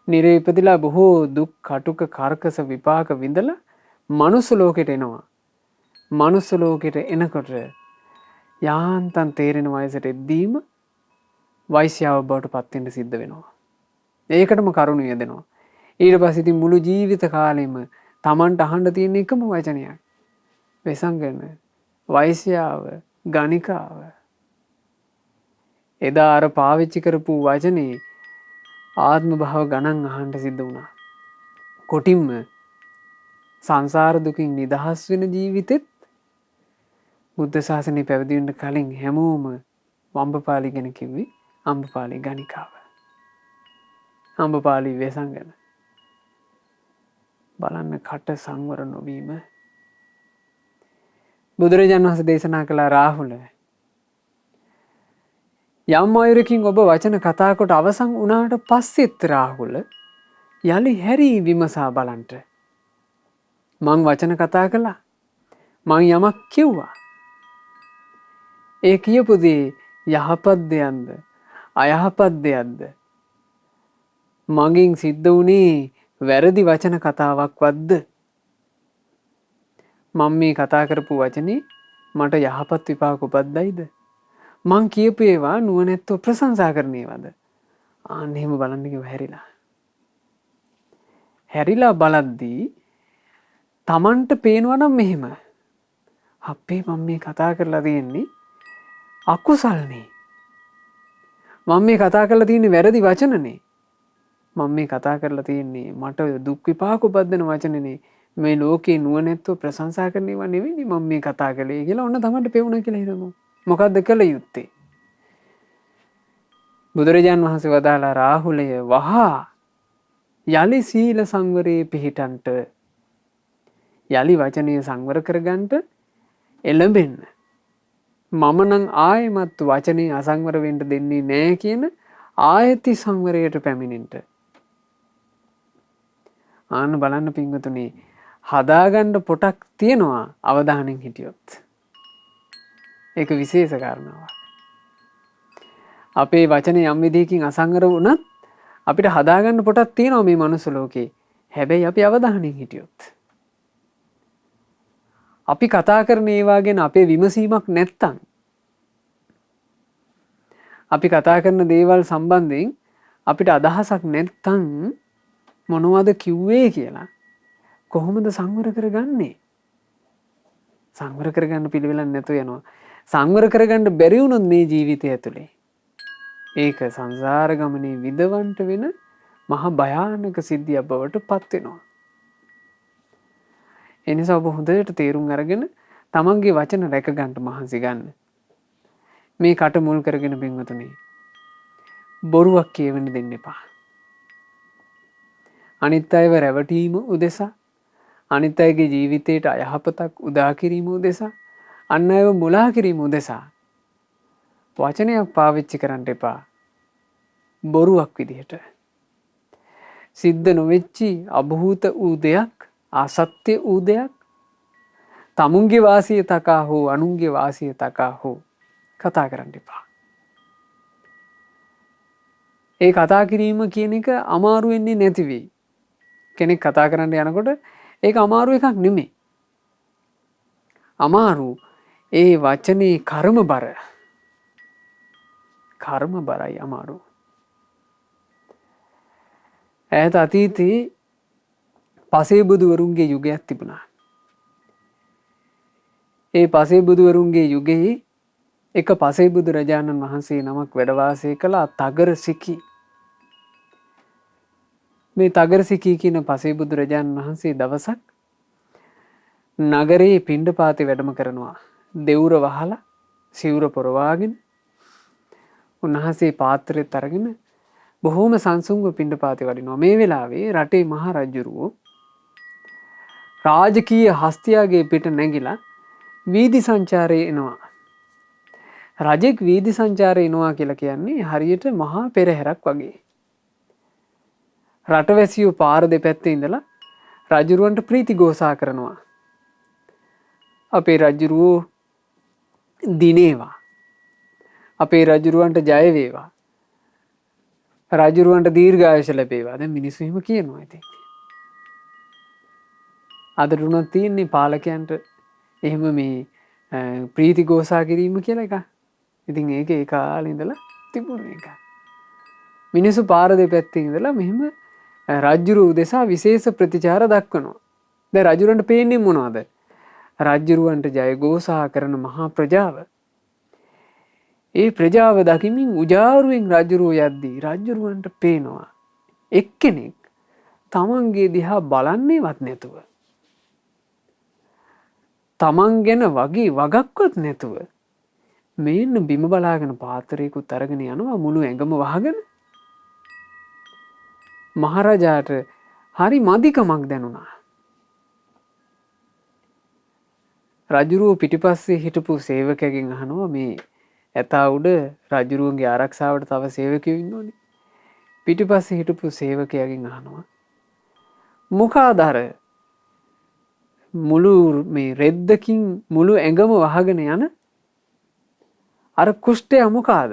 නිරේ ඉපදිලා බොහෝ දුක් කටුක කර්කස විපාක විඳලා මනුස්ස ලෝකෙට එනවා. මනුස්ස ලෝකෙට එනකොට යාන්තම් තේරෙන වයසට එද්දීම වෛශ්‍යාව බවට පත් වෙන්න සිද්ධ වෙනවා. ඒකටම කරුණ යදෙනවා. ඊට පස්සේ ඉතින් මුළු ජීවිත කාලෙම Tamanට අහන්න තියෙන එකම වචනයක්. වෙසංගන වෛශ්‍යාව ගණිකාව. එදා අර පාවිච්චි කරපු වචනේ ආත්ම භාව ගණන් අහන්න සිද්ධ වුණා. කොටින්ම සංසාර දුකින් නිදහස් වෙන ජීවිතෙත් බුද්ධ ශාසනය පැවිදි වෙන්න කලින් හැමෝම වම්බපාලි ගැන කිව්වේ අම්බපාලි ගණිකාව. අම්බපාලි වෙසංගන. බලන්න කට සංවර නොවීම. බුදුරජාණන් වහන්සේ දේශනා කළ රාහුල යම් අයුරකින් ඔබ වචන කතා කොට අවසන් වුණාට පස්සෙත් රාහුල යලි හැරී විමසා බලන්ට. මං වචන කතා කළා. මං යමක් කිව්වා. ඒ කියපු දේ යහපත් දෙයක්ද අයහපත් දෙයක්ද මගෙන් සිද්ධ වුණේ වැරදි වචන කතාවක් වද්ද මම මේ කතා කරපු වචනේ මට යහපත් විපාක උපද්දයිද මං කියපු ඒවා නුවණැත්තෝ ප්‍රශංසා කරන ඒවාද ආන්න එහෙම බලන්න කිව්ව හැරිලා බලද්දී Tamanට පේනවා නම් මෙහෙම අපේ මම මේ කතා කරලා තියෙන්නේ අකුසල්නේ මම මේ කතා කරලා තියෙන්නේ වැරදි වචනනේ මම මේ කතා කරලා තියෙන්නේ මට දුක් විපාක උපදින වචනනේ මේ ලෝකේ නුවණැත්තෝ ප්‍රශංසා කරන ඒවා නෙවෙයි මම මේ කතා කළේ කියලා ඔන්න Tamanට පෙවුණා කියලා හිතමු මොකද්ද කළ යුත්තේ බුදුරජාන් වහන්සේ වදාලා රාහුලය වහා යලි සීල සංවරයේ පිහිටන්ට යලි වචනය සංවර කරගන්නට එළඹෙන්න මම නම් ආයෙමත් වචනේ අසංවර වෙන්න දෙන්නේ නැහැ කියන ආයති සංවරයට පැමිණෙන්න ආන්න බලන්න පින්වතුනි හදාගන්න පොටක් තියනවා අවධානයෙන් හිටියොත් ඒක විශේෂ කාරණාවක් අපේ වචනේ යම් විදිහකින් අසංවර වුණත් අපිට හදාගන්න පොටක් තියෙනවා මේ මනුස්ස ලෝකේ හැබැයි අපි අවධානයෙන් හිටියොත් අපි කතා කරන ඒවා ගැන අපේ විමසීමක් නැත්තම් අපි කතා කරන දේවල් සම්බන්ධයෙන් අපිට අදහසක් නැත්තම් මොනවද කිව්වේ කියලා කොහොමද සංවර කරගන්නේ සංවර කරගන්න පිළිවෙලක් නැතුව යනවා සංවර කරගන්න බැරි වුණොත් මේ ජීවිතය ඇතුලේ ඒක සංසාර ගමනේ විඳවන්ට වෙන මහා භයානක සිද්ධියක් බවට පත් වෙනවා එනිසා ඔබ හොඳට තේරුම් අරගෙන තමන්ගේ වචන රැක ගන්න මහන්සි ගන්න. මේ කට මුල් කරගෙන පින්වතුනි බොරුවක් කියවෙන්න දෙන්න එපා. අනිත් අයව රැවටීම උදෙසා, අනිත් අයගේ ජීවිතයට අයහපතක් උදා කිරීම උදෙසා, අන් අයව මුලා කිරීම උදෙසා වචනයක් පාවිච්චි කරන්න එපා. බොරුවක් විදිහට. සිද්ධ නොවෙච්චි අභූත වූ දෙයක්, අසත්‍ය වූ දෙයක් තමුන්ගේ වාසිය තකා හෝ අනුන්ගේ වාසිය තකා හෝ කතා කරන්න එපා. ඒ කතා කිරීම කියන එක අමාරු වෙන්නේ නැති වෙයි. කෙනෙක් කතා කරන්න යනකොට ඒක අමාරු එකක් නෙමෙයි. අමාරු ඒ වචනේ කර්ම බර. කර්ම බරයි අමාරු. ඈත අතීතයේ පසේ බුදුවරුන්ගේ යුගයක් තිබුණා. ඒ පසේ බුදුවරුන්ගේ යුගයේ එක පසේ බුදුරජාණන් වහන්සේ නමක් වැඩ වාසය කළා තගරසිකි. මේ තගරසිකි කියන පසේ බුදුරජාණන් වහන්සේ දවසක් නගරයේ පිණ්ඩපාතේ වැඩම කරනවා. දෙවුර වහලා සිවුර පොරවාගෙන උන්වහන්සේ පාත්‍රෙත් අරගෙන බොහෝම සංසුන්ව පිණ්ඩපාතේ වඩිනවා. මේ වෙලාවේ රටේ මහ රජුරුවෝ රාජකීය හස්තියාගේ පිට නැගිලා වීදි සංචාරයේ එනවා. රජෙක් වීදි සංචාරයේ එනවා කියලා කියන්නේ හරියට මහා පෙරහැරක් වගේ. රටවැසියෝ පාර දෙපැත්තේ ඉඳලා රජුරුවන්ට ප්‍රීති ഘോഷා කරනවා. අපේ රජුරුවෝ දිනේවා. අපේ රජුරුවන්ට ජය වේවා. රජුරුවන්ට දීර්ඝායුෂ ලැබේවා. දැන් මිනිස්සු එහෙම කියනවා ඉතින්. අද දුනක් තියෙන්නේ පාලකයන්ට එහෙම මේ ප්‍රීති ഘോഷා කිරීම කියලා එක. ඉතින් ඒක ඒ කාලේ ඉඳලා තිබුණ එක. මිනිස්සු පාර දෙපැත්තේ ඉඳලා මෙහෙම රජුරුව උදෙසා විශේෂ ප්‍රතිචාර දක්වනවා. දැන් රජුරන්ට පේන්නේ මොනවද? රජුරවන්ට ජය ഘോഷා කරන මහා ප්‍රජාව. ඒ ප්‍රජාව දකිමින් උජාරුවෙන් රජුරුව යද්දී රජුරවන්ට පේනවා එක්කෙනෙක් තමන්ගේ දිහා බලන්නේවත් නැතුව, තමන් ගැන වගේ වගක්වත් නැතුව මේන්න බිම බලාගෙන පාත්‍රයකුත් අරගෙන යනවා මුළු ඇඟම වහගෙන. මහරජාට හරි මදිකමක් දැනුණා. රජුරුව පිටිපස්සේ හිටපු සේවකගෙන් අහනවා මේ ඇතා උඩ රජුරුවන්ගේ ආරක්ෂාවට තව සේවකයෝ ඉන්නෝනේ. පිටිපස්සේ හිටපු සේවකයාගෙන් අහනවා මොකද අර මුළු මේ රෙද්දකින් මුළු ඇඟම වහගෙන යන අර කුෂ්ඨය මොකාද?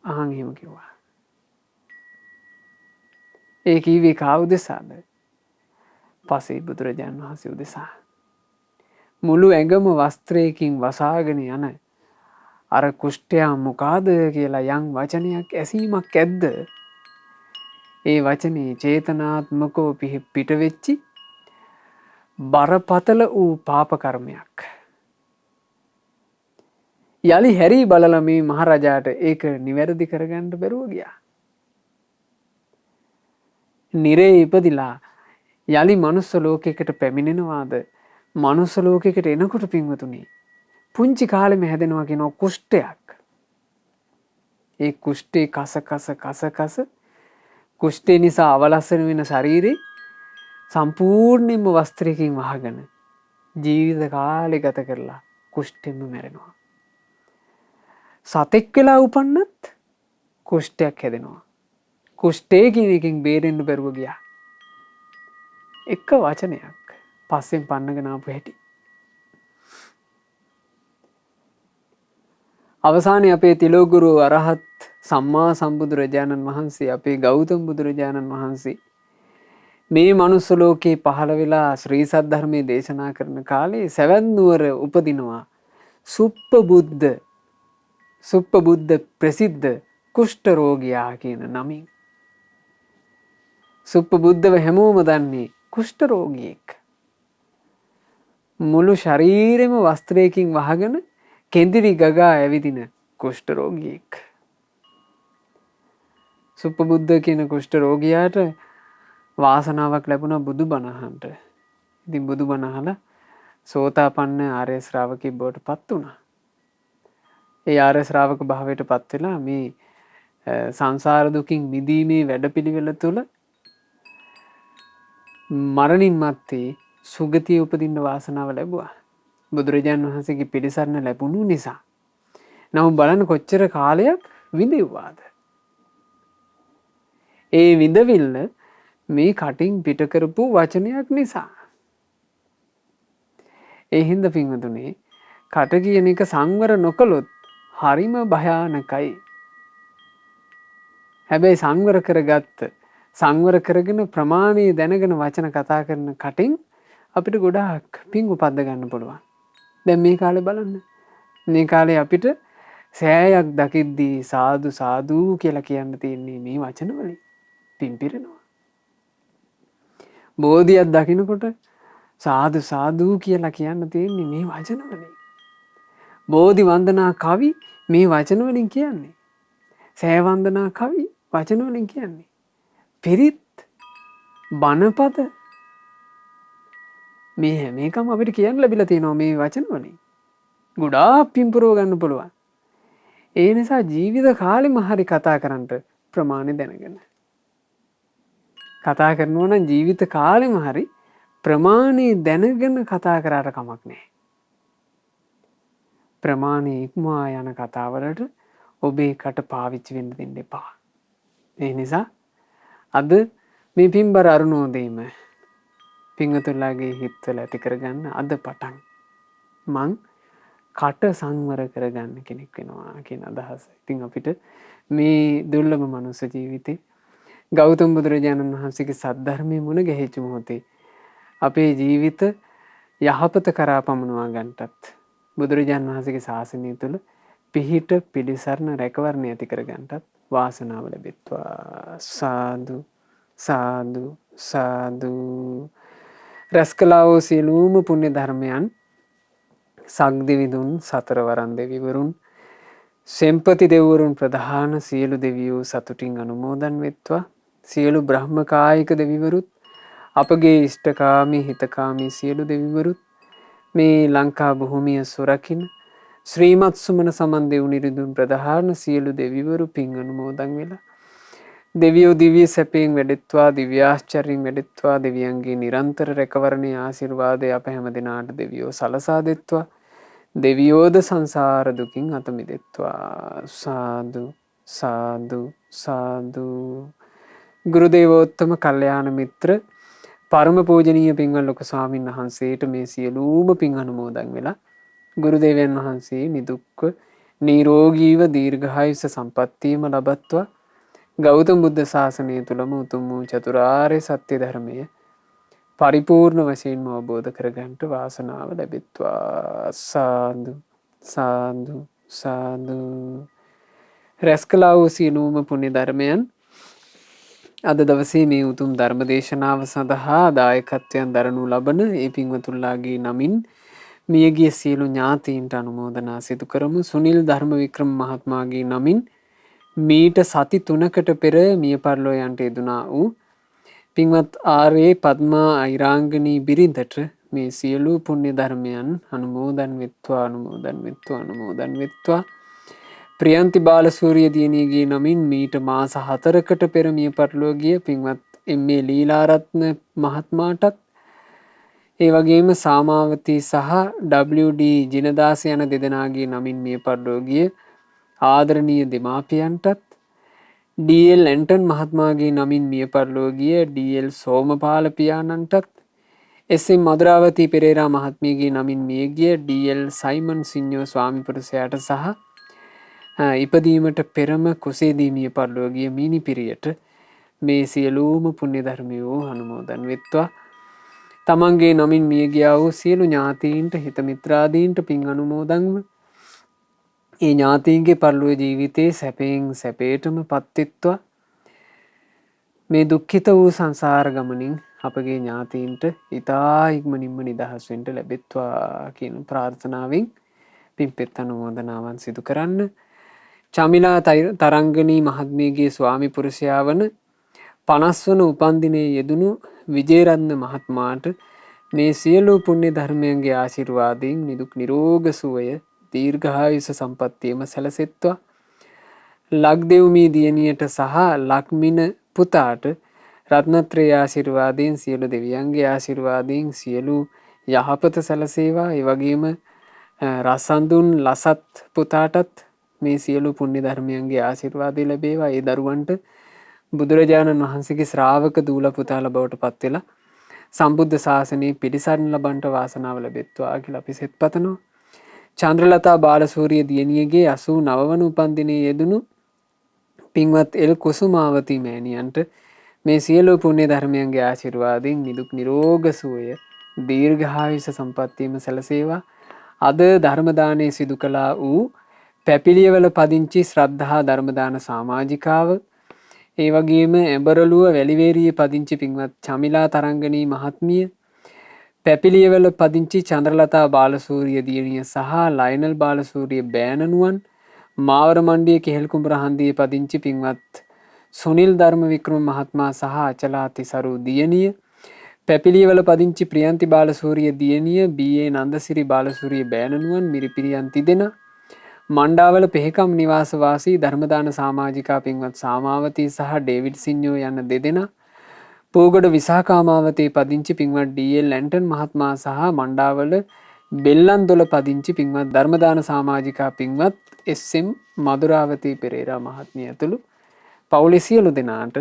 අහන් එහෙම කිව්වා. ඒ කීවේ කා උදෙසාද? පසේ බුදුරජාණන් වහන්සේ උදෙසා. මුළු ඇඟම වස්ත්‍රයකින් වසාගෙන යන අර කුෂ්ඨයා මොකාද කියලා යම් වචනයක් ඇසීමක් ඇද්ද? ඒ වචනේ චේතනාත්මකව පිට වෙච්චි බරපතල වූ පාප කර්මයක්. යලි හැරී බලලා මේ මහරජාට ඒක නිවැරදි කරගන්න බැරුව ගියා. නිරේ ඉපදිලා යලි මනුස්ස ලෝකයකට පැමිණෙනවාද? මනුස්ස ලෝකයකට එනකොට පින්වතුනි පුංචි කාලෙම හැදෙනවා කියන කුෂ්ඨයක්. ඒ කුෂ්ඨේ කස කුෂ්ඨේ නිසා අවලස්සන වෙන ශරීරේ සම්පූර්ණයෙන්ම වස්ත්‍රයකින් වහගෙන ජීවිත කාලය ගත කරලා කුෂ්ඨෙන්ම මැරෙනවා. සතෙක් වෙලා උපන්නත් කුෂ්ඨයක් හැදෙනවා. කුෂ්ඨේ කියන එකෙන් බේරෙන්න බැරුව ගියා. එක වචනයක් පස්සෙන් පන්නගෙන ආපු හැටි. අවසානයේ අපේ තිලෝගුරු අරහත් සම්මා සම්බුදුරජාණන් වහන්සේ, අපේ ගෞතම බුදුරජාණන් වහන්සේ මේ මනුස්ස ලෝකේ පහළ වෙලා ශ්‍රී සද්ධර්මයේ දේශනා කරන කාලේ සවැත් නුවර උපදිනවා සුප්පබුද්ධ ප්‍රසිද්ධ කුෂ්ඨ රෝගියා කියන නමින්. සුප්පබුද්ධව හැමෝම දන්නේ කුෂ්ඨ රෝගියෙක්. මුළු ශරීරෙම වස්ත්‍රයකින් වහගෙන කෙඳිරි ගගා ඇවිදින කුෂ්ඨ රෝගියෙක්. සුප්පබුද්ධ කියන කුෂ්ඨ රෝගියාට වාසනාවක් ලැබුණා බුදු බණ අහන්න. ඉතින් බුදු බණ අහලා සෝතාපන්න ආර්ය ශ්‍රාවකෙක් බවට පත් වුණා. ඒ ආර්ය ශ්‍රාවක භාවයට පත් වෙලා මේ සංසාර දුකින් මිදීමේ වැඩපිළිවෙල තුළ මරණින් මත්තේ සුගතිය උපදින්න වාසනාව ලැබුවා. බුදුරජාණන් වහන්සේගේ පිළිසරණ ලැබුණු නිසා. නමුත් බලන්න කොච්චර කාලයක් විඳිව්වාද. ඒ විඳවිල්ල මේ කටින් පිට කරපු වචනයක් නිසා. ඒ හින්දා පින්වතුනි කට කියන එක සංවර නොකළොත් හරිම භයානකයි. හැබැයි සංවර කරගෙන ප්‍රමාණය දැනගෙන වචන කතා කරන කටින් අපිට ගොඩාක් පිං උපද්ද ගන්න පුළුවන්. දැන් මේ කාලේ බලන්න. මේ කාලේ අපිට සෑයක් දකිද්දී සාදු සාදු කියලා කියන්න තියෙන්නේ මේ වචන වලින්. පිං පිරෙනවා. බෝධියක් දකින්නකොට සාදු සාදු කියලා කියන්න තියෙන්නේ මේ වචන වලින්. බෝධි වන්දනා කවි මේ වචන වලින් කියන්නේ. සෑ වන්දනා කවි වචන වලින් කියන්නේ. පිරිත් බණපද මේ හැම එකම අපිට කියන්න ලැබිලා තියෙනවා මේ වචන වලින්. ගොඩාක් පින්පුරව ගන්න පුළුවන්. ඒ නිසා ජීවිත කාලෙම හරි කතා කරන්න ප්‍රමාණය දැනගෙන. කතා කරනවා නම් ජීවිත කාලෙම හරි ප්‍රමාණය දැනගෙන කතා කරාට කමක් නැහැ. ප්‍රමාණය ඉක්මවා යන කතාවලට ඔබේ කට පාවිච්චි වෙන්න දෙන්න එපා. ඒ නිසා අද මේ පින්බර අරුණෝදේම පින්වතුන්ලාගේ හිතවල ඇති කරගන්න අද පටන් මං කට සංවර කරගන්න කෙනෙක් වෙනවා කියන අදහස. ඉතින් අපිට මේ දුර්ලභ මනුස්ස ජීවිතේ ගෞතම බුදුරජාණන් වහන්සේගේ සද්ධර්මයේ මුණ ගැහිච්ච මොහොතේ අපේ ජීවිත යහපත කරා පමුණවා ගන්නටත් බුදුරජාණන් වහන්සේගේ ශාසනය තුළ පිහිට පිළිසරණ රැකවරණය ඇති කර ගන්නටත් වාසනාව ලැබෙත්වා. සාදු සාදු සාදු. රැස්කලා වූ සියලුම පුණ්‍ය ධර්මයන් සක්දිවිදුන් සතරවරන් දෙවිවරුන් සෙම්පති දෙවිවරුන් ප්‍රධාන සියලු දෙවියෝ සතුටින් අනුමෝදන් වෙත්වා. සියලු බ්‍රහ්මකායික දෙවිවරුත් අපගේ ඉෂ්ඨකාමී හිතකාමී සියලු දෙවිවරුත් මේ ලංකා භූමිය සුරකින්න ශ්‍රීමත් සුමන සමන් දෙව් නිරිඳුන් ප්‍රධාන සියලු දෙවිවරු පින් අනුමෝදන් වෙලා දෙවියෝ දිව්‍ය සැපයෙන් වැඩෙත්වා දිව්‍යාශ්චර්යයෙන් වැඩෙත්වා දෙවියන්ගේ නිරන්තර රැකවරණයේ ආශිර්වාදය අප හැම දිනාට දෙවියෝ සලසා දෙත්වා දෙවියෝද සංසාර දුකින් අත මිදෙත්වා. සාදු සාදු සාදු. ගුරු දේවෝත්තම කල්යාණ මිත්‍ර පරම පූජනීය පින්වත් ලොකු ස්වාමීන් වහන්සේට මේ සියලුම පින් අනුමෝදන් වෙලා ගුරු දේවයන් වහන්සේ නිදුක්ව නිරෝගීව දීර්ඝායුෂ සම්පන්නියම ලබත්වා. ගෞතම බුද්ධ ශාසනය තුළම උතුම් වූ චතුරාර්ය සත්‍ය ධර්මය පරිපූර්ණ වශයෙන්ම අවබෝධ කරගන්නට වාසනාව ලැබෙත්වා. සාදු සාදු සාදු. රැස්කලා වූ සියලුම පුණ්‍ය ධර්මයන් අද දවසේ මේ උතුම් ධර්ම දේශනාව සඳහා දායකත්වයන් දරනු ලබන ඒ පින්වතුන්ලාගේ නමින් මියගිය සියලු ඥාතීන්ට අනුමෝදනා සිදු කරමු. සුනිල් ධර්ම වික්‍රම මහත්මයාගේ නමින් මීට සති 3කට පෙර මිය පරලෝ යන්ට යෙදුනා වූ පින්වත් ආරේ පద్මා අයිරාංගනී බිරිඳට මේ සියලු පුණ්‍ය ධර්මයන් අනුමෝදන් වෙත්වා අනුමෝදන් වෙත්වා අනුමෝදන් වෙත්වා. ප්‍රියන්ති බාලසූරිය දියණියගේ නමින් මීට මාස 4කට පෙර මිය පරලෝ ගිය පින්වත් එම්.ඒ. ලීලාරත්න මහත්මයාටත් ඒ වගේම සාමාවතී සහ WD ජිනදාස යන දෙදෙනාගේ නමින් මිය පරලෝ ගිය ආදරණීය දෙමාපියන්ටත් ඩී.එල්. ඇන්ටන් මහත්මයාගේ නමින් මිය පරලෝ ගිය ඩී.එල්. සෝමපාල පියාණන්ටත් එස්.එම්. මදුරාවතී පෙරේරා මහත්මියගේ නමින් මිය ගිය ඩී.එල්. සයිමන් සිඤ්ඤෝ ස්වාමිපුරුෂයාට සහ ඉපදීමට පෙරම කුසේදී මිය පරලෝ ගිය මිනිපිරියට මේ සියලුම පුණ්‍ය ධර්මයෝ අනුමෝදන් වෙත්වා. තමන්ගේ නමින් මිය ගියා වූ සියලු ඥාතීන්ට හිත මිත්‍රාදීන්ට පින් අනුමෝදන්ව ඒ ඥාතීන්ගේ පරලොව ජීවිතේ සැපයෙන් සැපේටම පත්වෙත්වා. මේ දුක්ඛිත වූ සංසාර ගමනින් අපගේ ඥාතීන්ට ඊතා ඉක්මනින්ම නිදහස් වෙන්න ලැබෙත්වා කියන ප්‍රාර්ථනාවෙන් පින්පෙත් අනුමෝදනාවන් සිදු කරන්න. චමිලා තරංගනී මහත්මියගේ ස්වාමි පුරුෂයා වන 50 වන උපන්දිනයේ යෙදුණු විජේරත්න මහත්මයාට මේ සියලු පුණ්‍ය ධර්මයන්ගේ ආශිර්වාදයෙන් නිදුක් නිරෝග සුවය දීර්ඝායුෂ සම්පන්නියම සැලසෙත්වා. ලක්දෙව්මී දියණියට සහ ලක්මින පුතාට රත්නත්‍රේ ආශිර්වාදයෙන් සියලු දෙවියන්ගේ ආශිර්වාදයෙන් සියලු යහපත සැලසේවා. ඒ වගේම රසඳුන් ලසත් පුතාටත් මේ සියලු පුණ්‍ය ධර්මයන්ගේ ආශිර්වාදය ලැබේවා. ඒ දරුවන්ට බුදුරජාණන් වහන්සේගේ ශ්‍රාවක දූල පුතාලා බවට පත් වෙලා සම්බුද්ධ ශාසනයේ පිළිසරණ ලබන්නට වාසනාව ලැබෙත්වා කියලා අපි සෙත් පතනවා. චන්ද්‍රලතා බාලසූරිය දියණියගේ 89 වන උපන්දිනයේ යෙදුණු පින්වත් එල් කුසුමාවති මෑණියන්ට මේ සියලු පුණ්‍ය ධර්මයන්ගේ ආශිර්වාදයෙන් නිදුක් නිරෝග සුවය දීර්ඝායුෂ සම්පන්නියම සැලසේවා. අද ධර්ම දානයේ සිදු කළා වූ පැපිලියවල පදිංචි ශ්‍රද්ධා ධර්ම දාන සමාජිකාව, ඒ වගේම එඹරළුව වැලිවේරියේ පදිංචි පින්වත් චමිලා තරංගනී මහත්මිය, පැපිලියවල පදිංචි චන්ද්‍රලතා බාලසූරිය දියණිය සහ ලයනල් බාලසූරිය බෑණනුවන්, මාවර මණ්ඩිය කෙහෙල්කුඹුර හන්දියේ පදිංචි පින්වත් සුනිල් ධර්ම වික්‍රම මහත්මයා සහ අචලා තිසරු දියණිය, පැපිලියවල පදිංචි ප්‍රියන්ති බාලසූරිය දියණිය, බී.ඒ. නන්දසිරි බාලසූරිය බෑණනුවන්, මිරිපිරියන් තිදෙනා, මණ්ඩාවල පෙහෙකම් නිවාස වාසී ධර්මදාන සමාජිකා පින්වත් සාමාවතී සහ ඩේවිඩ් සිඤ්ඤෝ යන දෙදෙනා, පූගොඩ විසාකාමාවතී පදිංචි පින්වත් ඩී.එල්. ඇන්ටන් මහත්මයා සහ මණ්ඩාවල බෙල්ලන්දොල පදිංචි පින්වත් ධර්මදාන සමාජිකා පින්වත් එස්.එම්. මදුරාවතී පෙරේරා මහත්මිය ඇතුළු පවුලේ සියලු දෙනාට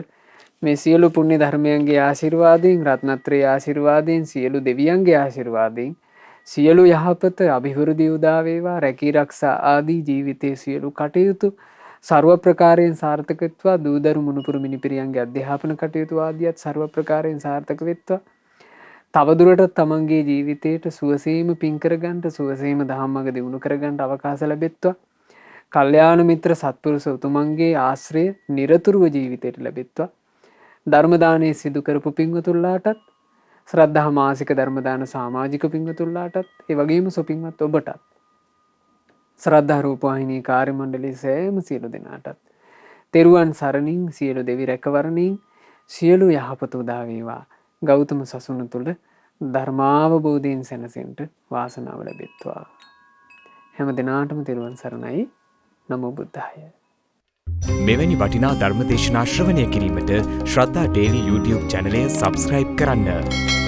මේ සියලු පුණ්‍ය ධර්මයන්ගේ ආශිර්වාදයෙන්, රත්නත්‍රේ ආශිර්වාදයෙන්, සියලු දෙවියන්ගේ ආශිර්වාදයෙන් සියලු යහපත අභිවෘද්ධිය උදා වේවා. රැකී රක්ෂා ආදී ජීවිතයේ සියලු කටයුතු ਸਰව ප්‍රකාරයෙන් සාර්ථක වෙත්වා. දූදරු මුණුපුරු මිනිපිරියන්ගේ අධ්‍යාපන කටයුතු ආදියත් ਸਰව ප්‍රකාරයෙන් සාර්ථක වෙත්වා. තවදුරටත් තමන්ගේ ජීවිතයට සුවසේම පින් කරගන්න, සුවසේම ධම්මග දියුණු කරගන්න අවකාශ ලැබෙත්වා. කල්යාණ මිත්‍ර සත්පුරුෂ උතුමන්ගේ ආශ්‍රය නිරතුරුව ජීවිතයට ලැබෙත්වා. ධර්ම දානයේ සිදු කරපු පින්වතුන්ලාටත්, ශ්‍රද්ධා මාසික ධර්ම දාන සමාජික පින්වතුන්ලාටත්, ඒ වගේම සොපින්වත් ඔබටත්, ශ්‍රද්ධා රූපවාහිනී කාර්ය මණ්ඩලයේ සෑම සියලු දෙනාටත් තෙරුවන් සරණින්, සියලු දෙවි රැකවරණින් සියලු යහපත උදා වේවා. ගෞතම සසුන තුළ ධර්මාවබෝධයෙන් සැනසෙන්න වාසනාව ලැබෙත්වා. හැම දිනාටම තෙරුවන් සරණයි. නමෝ බුද්ධාය. මෙවැනි වටිනා ධර්ම දේශනා ශ්‍රවණය කිරීමට ශ්‍රද්ධා ඩේලි YouTube චැනලය සබස්ක්‍රයිබ් කරන්න.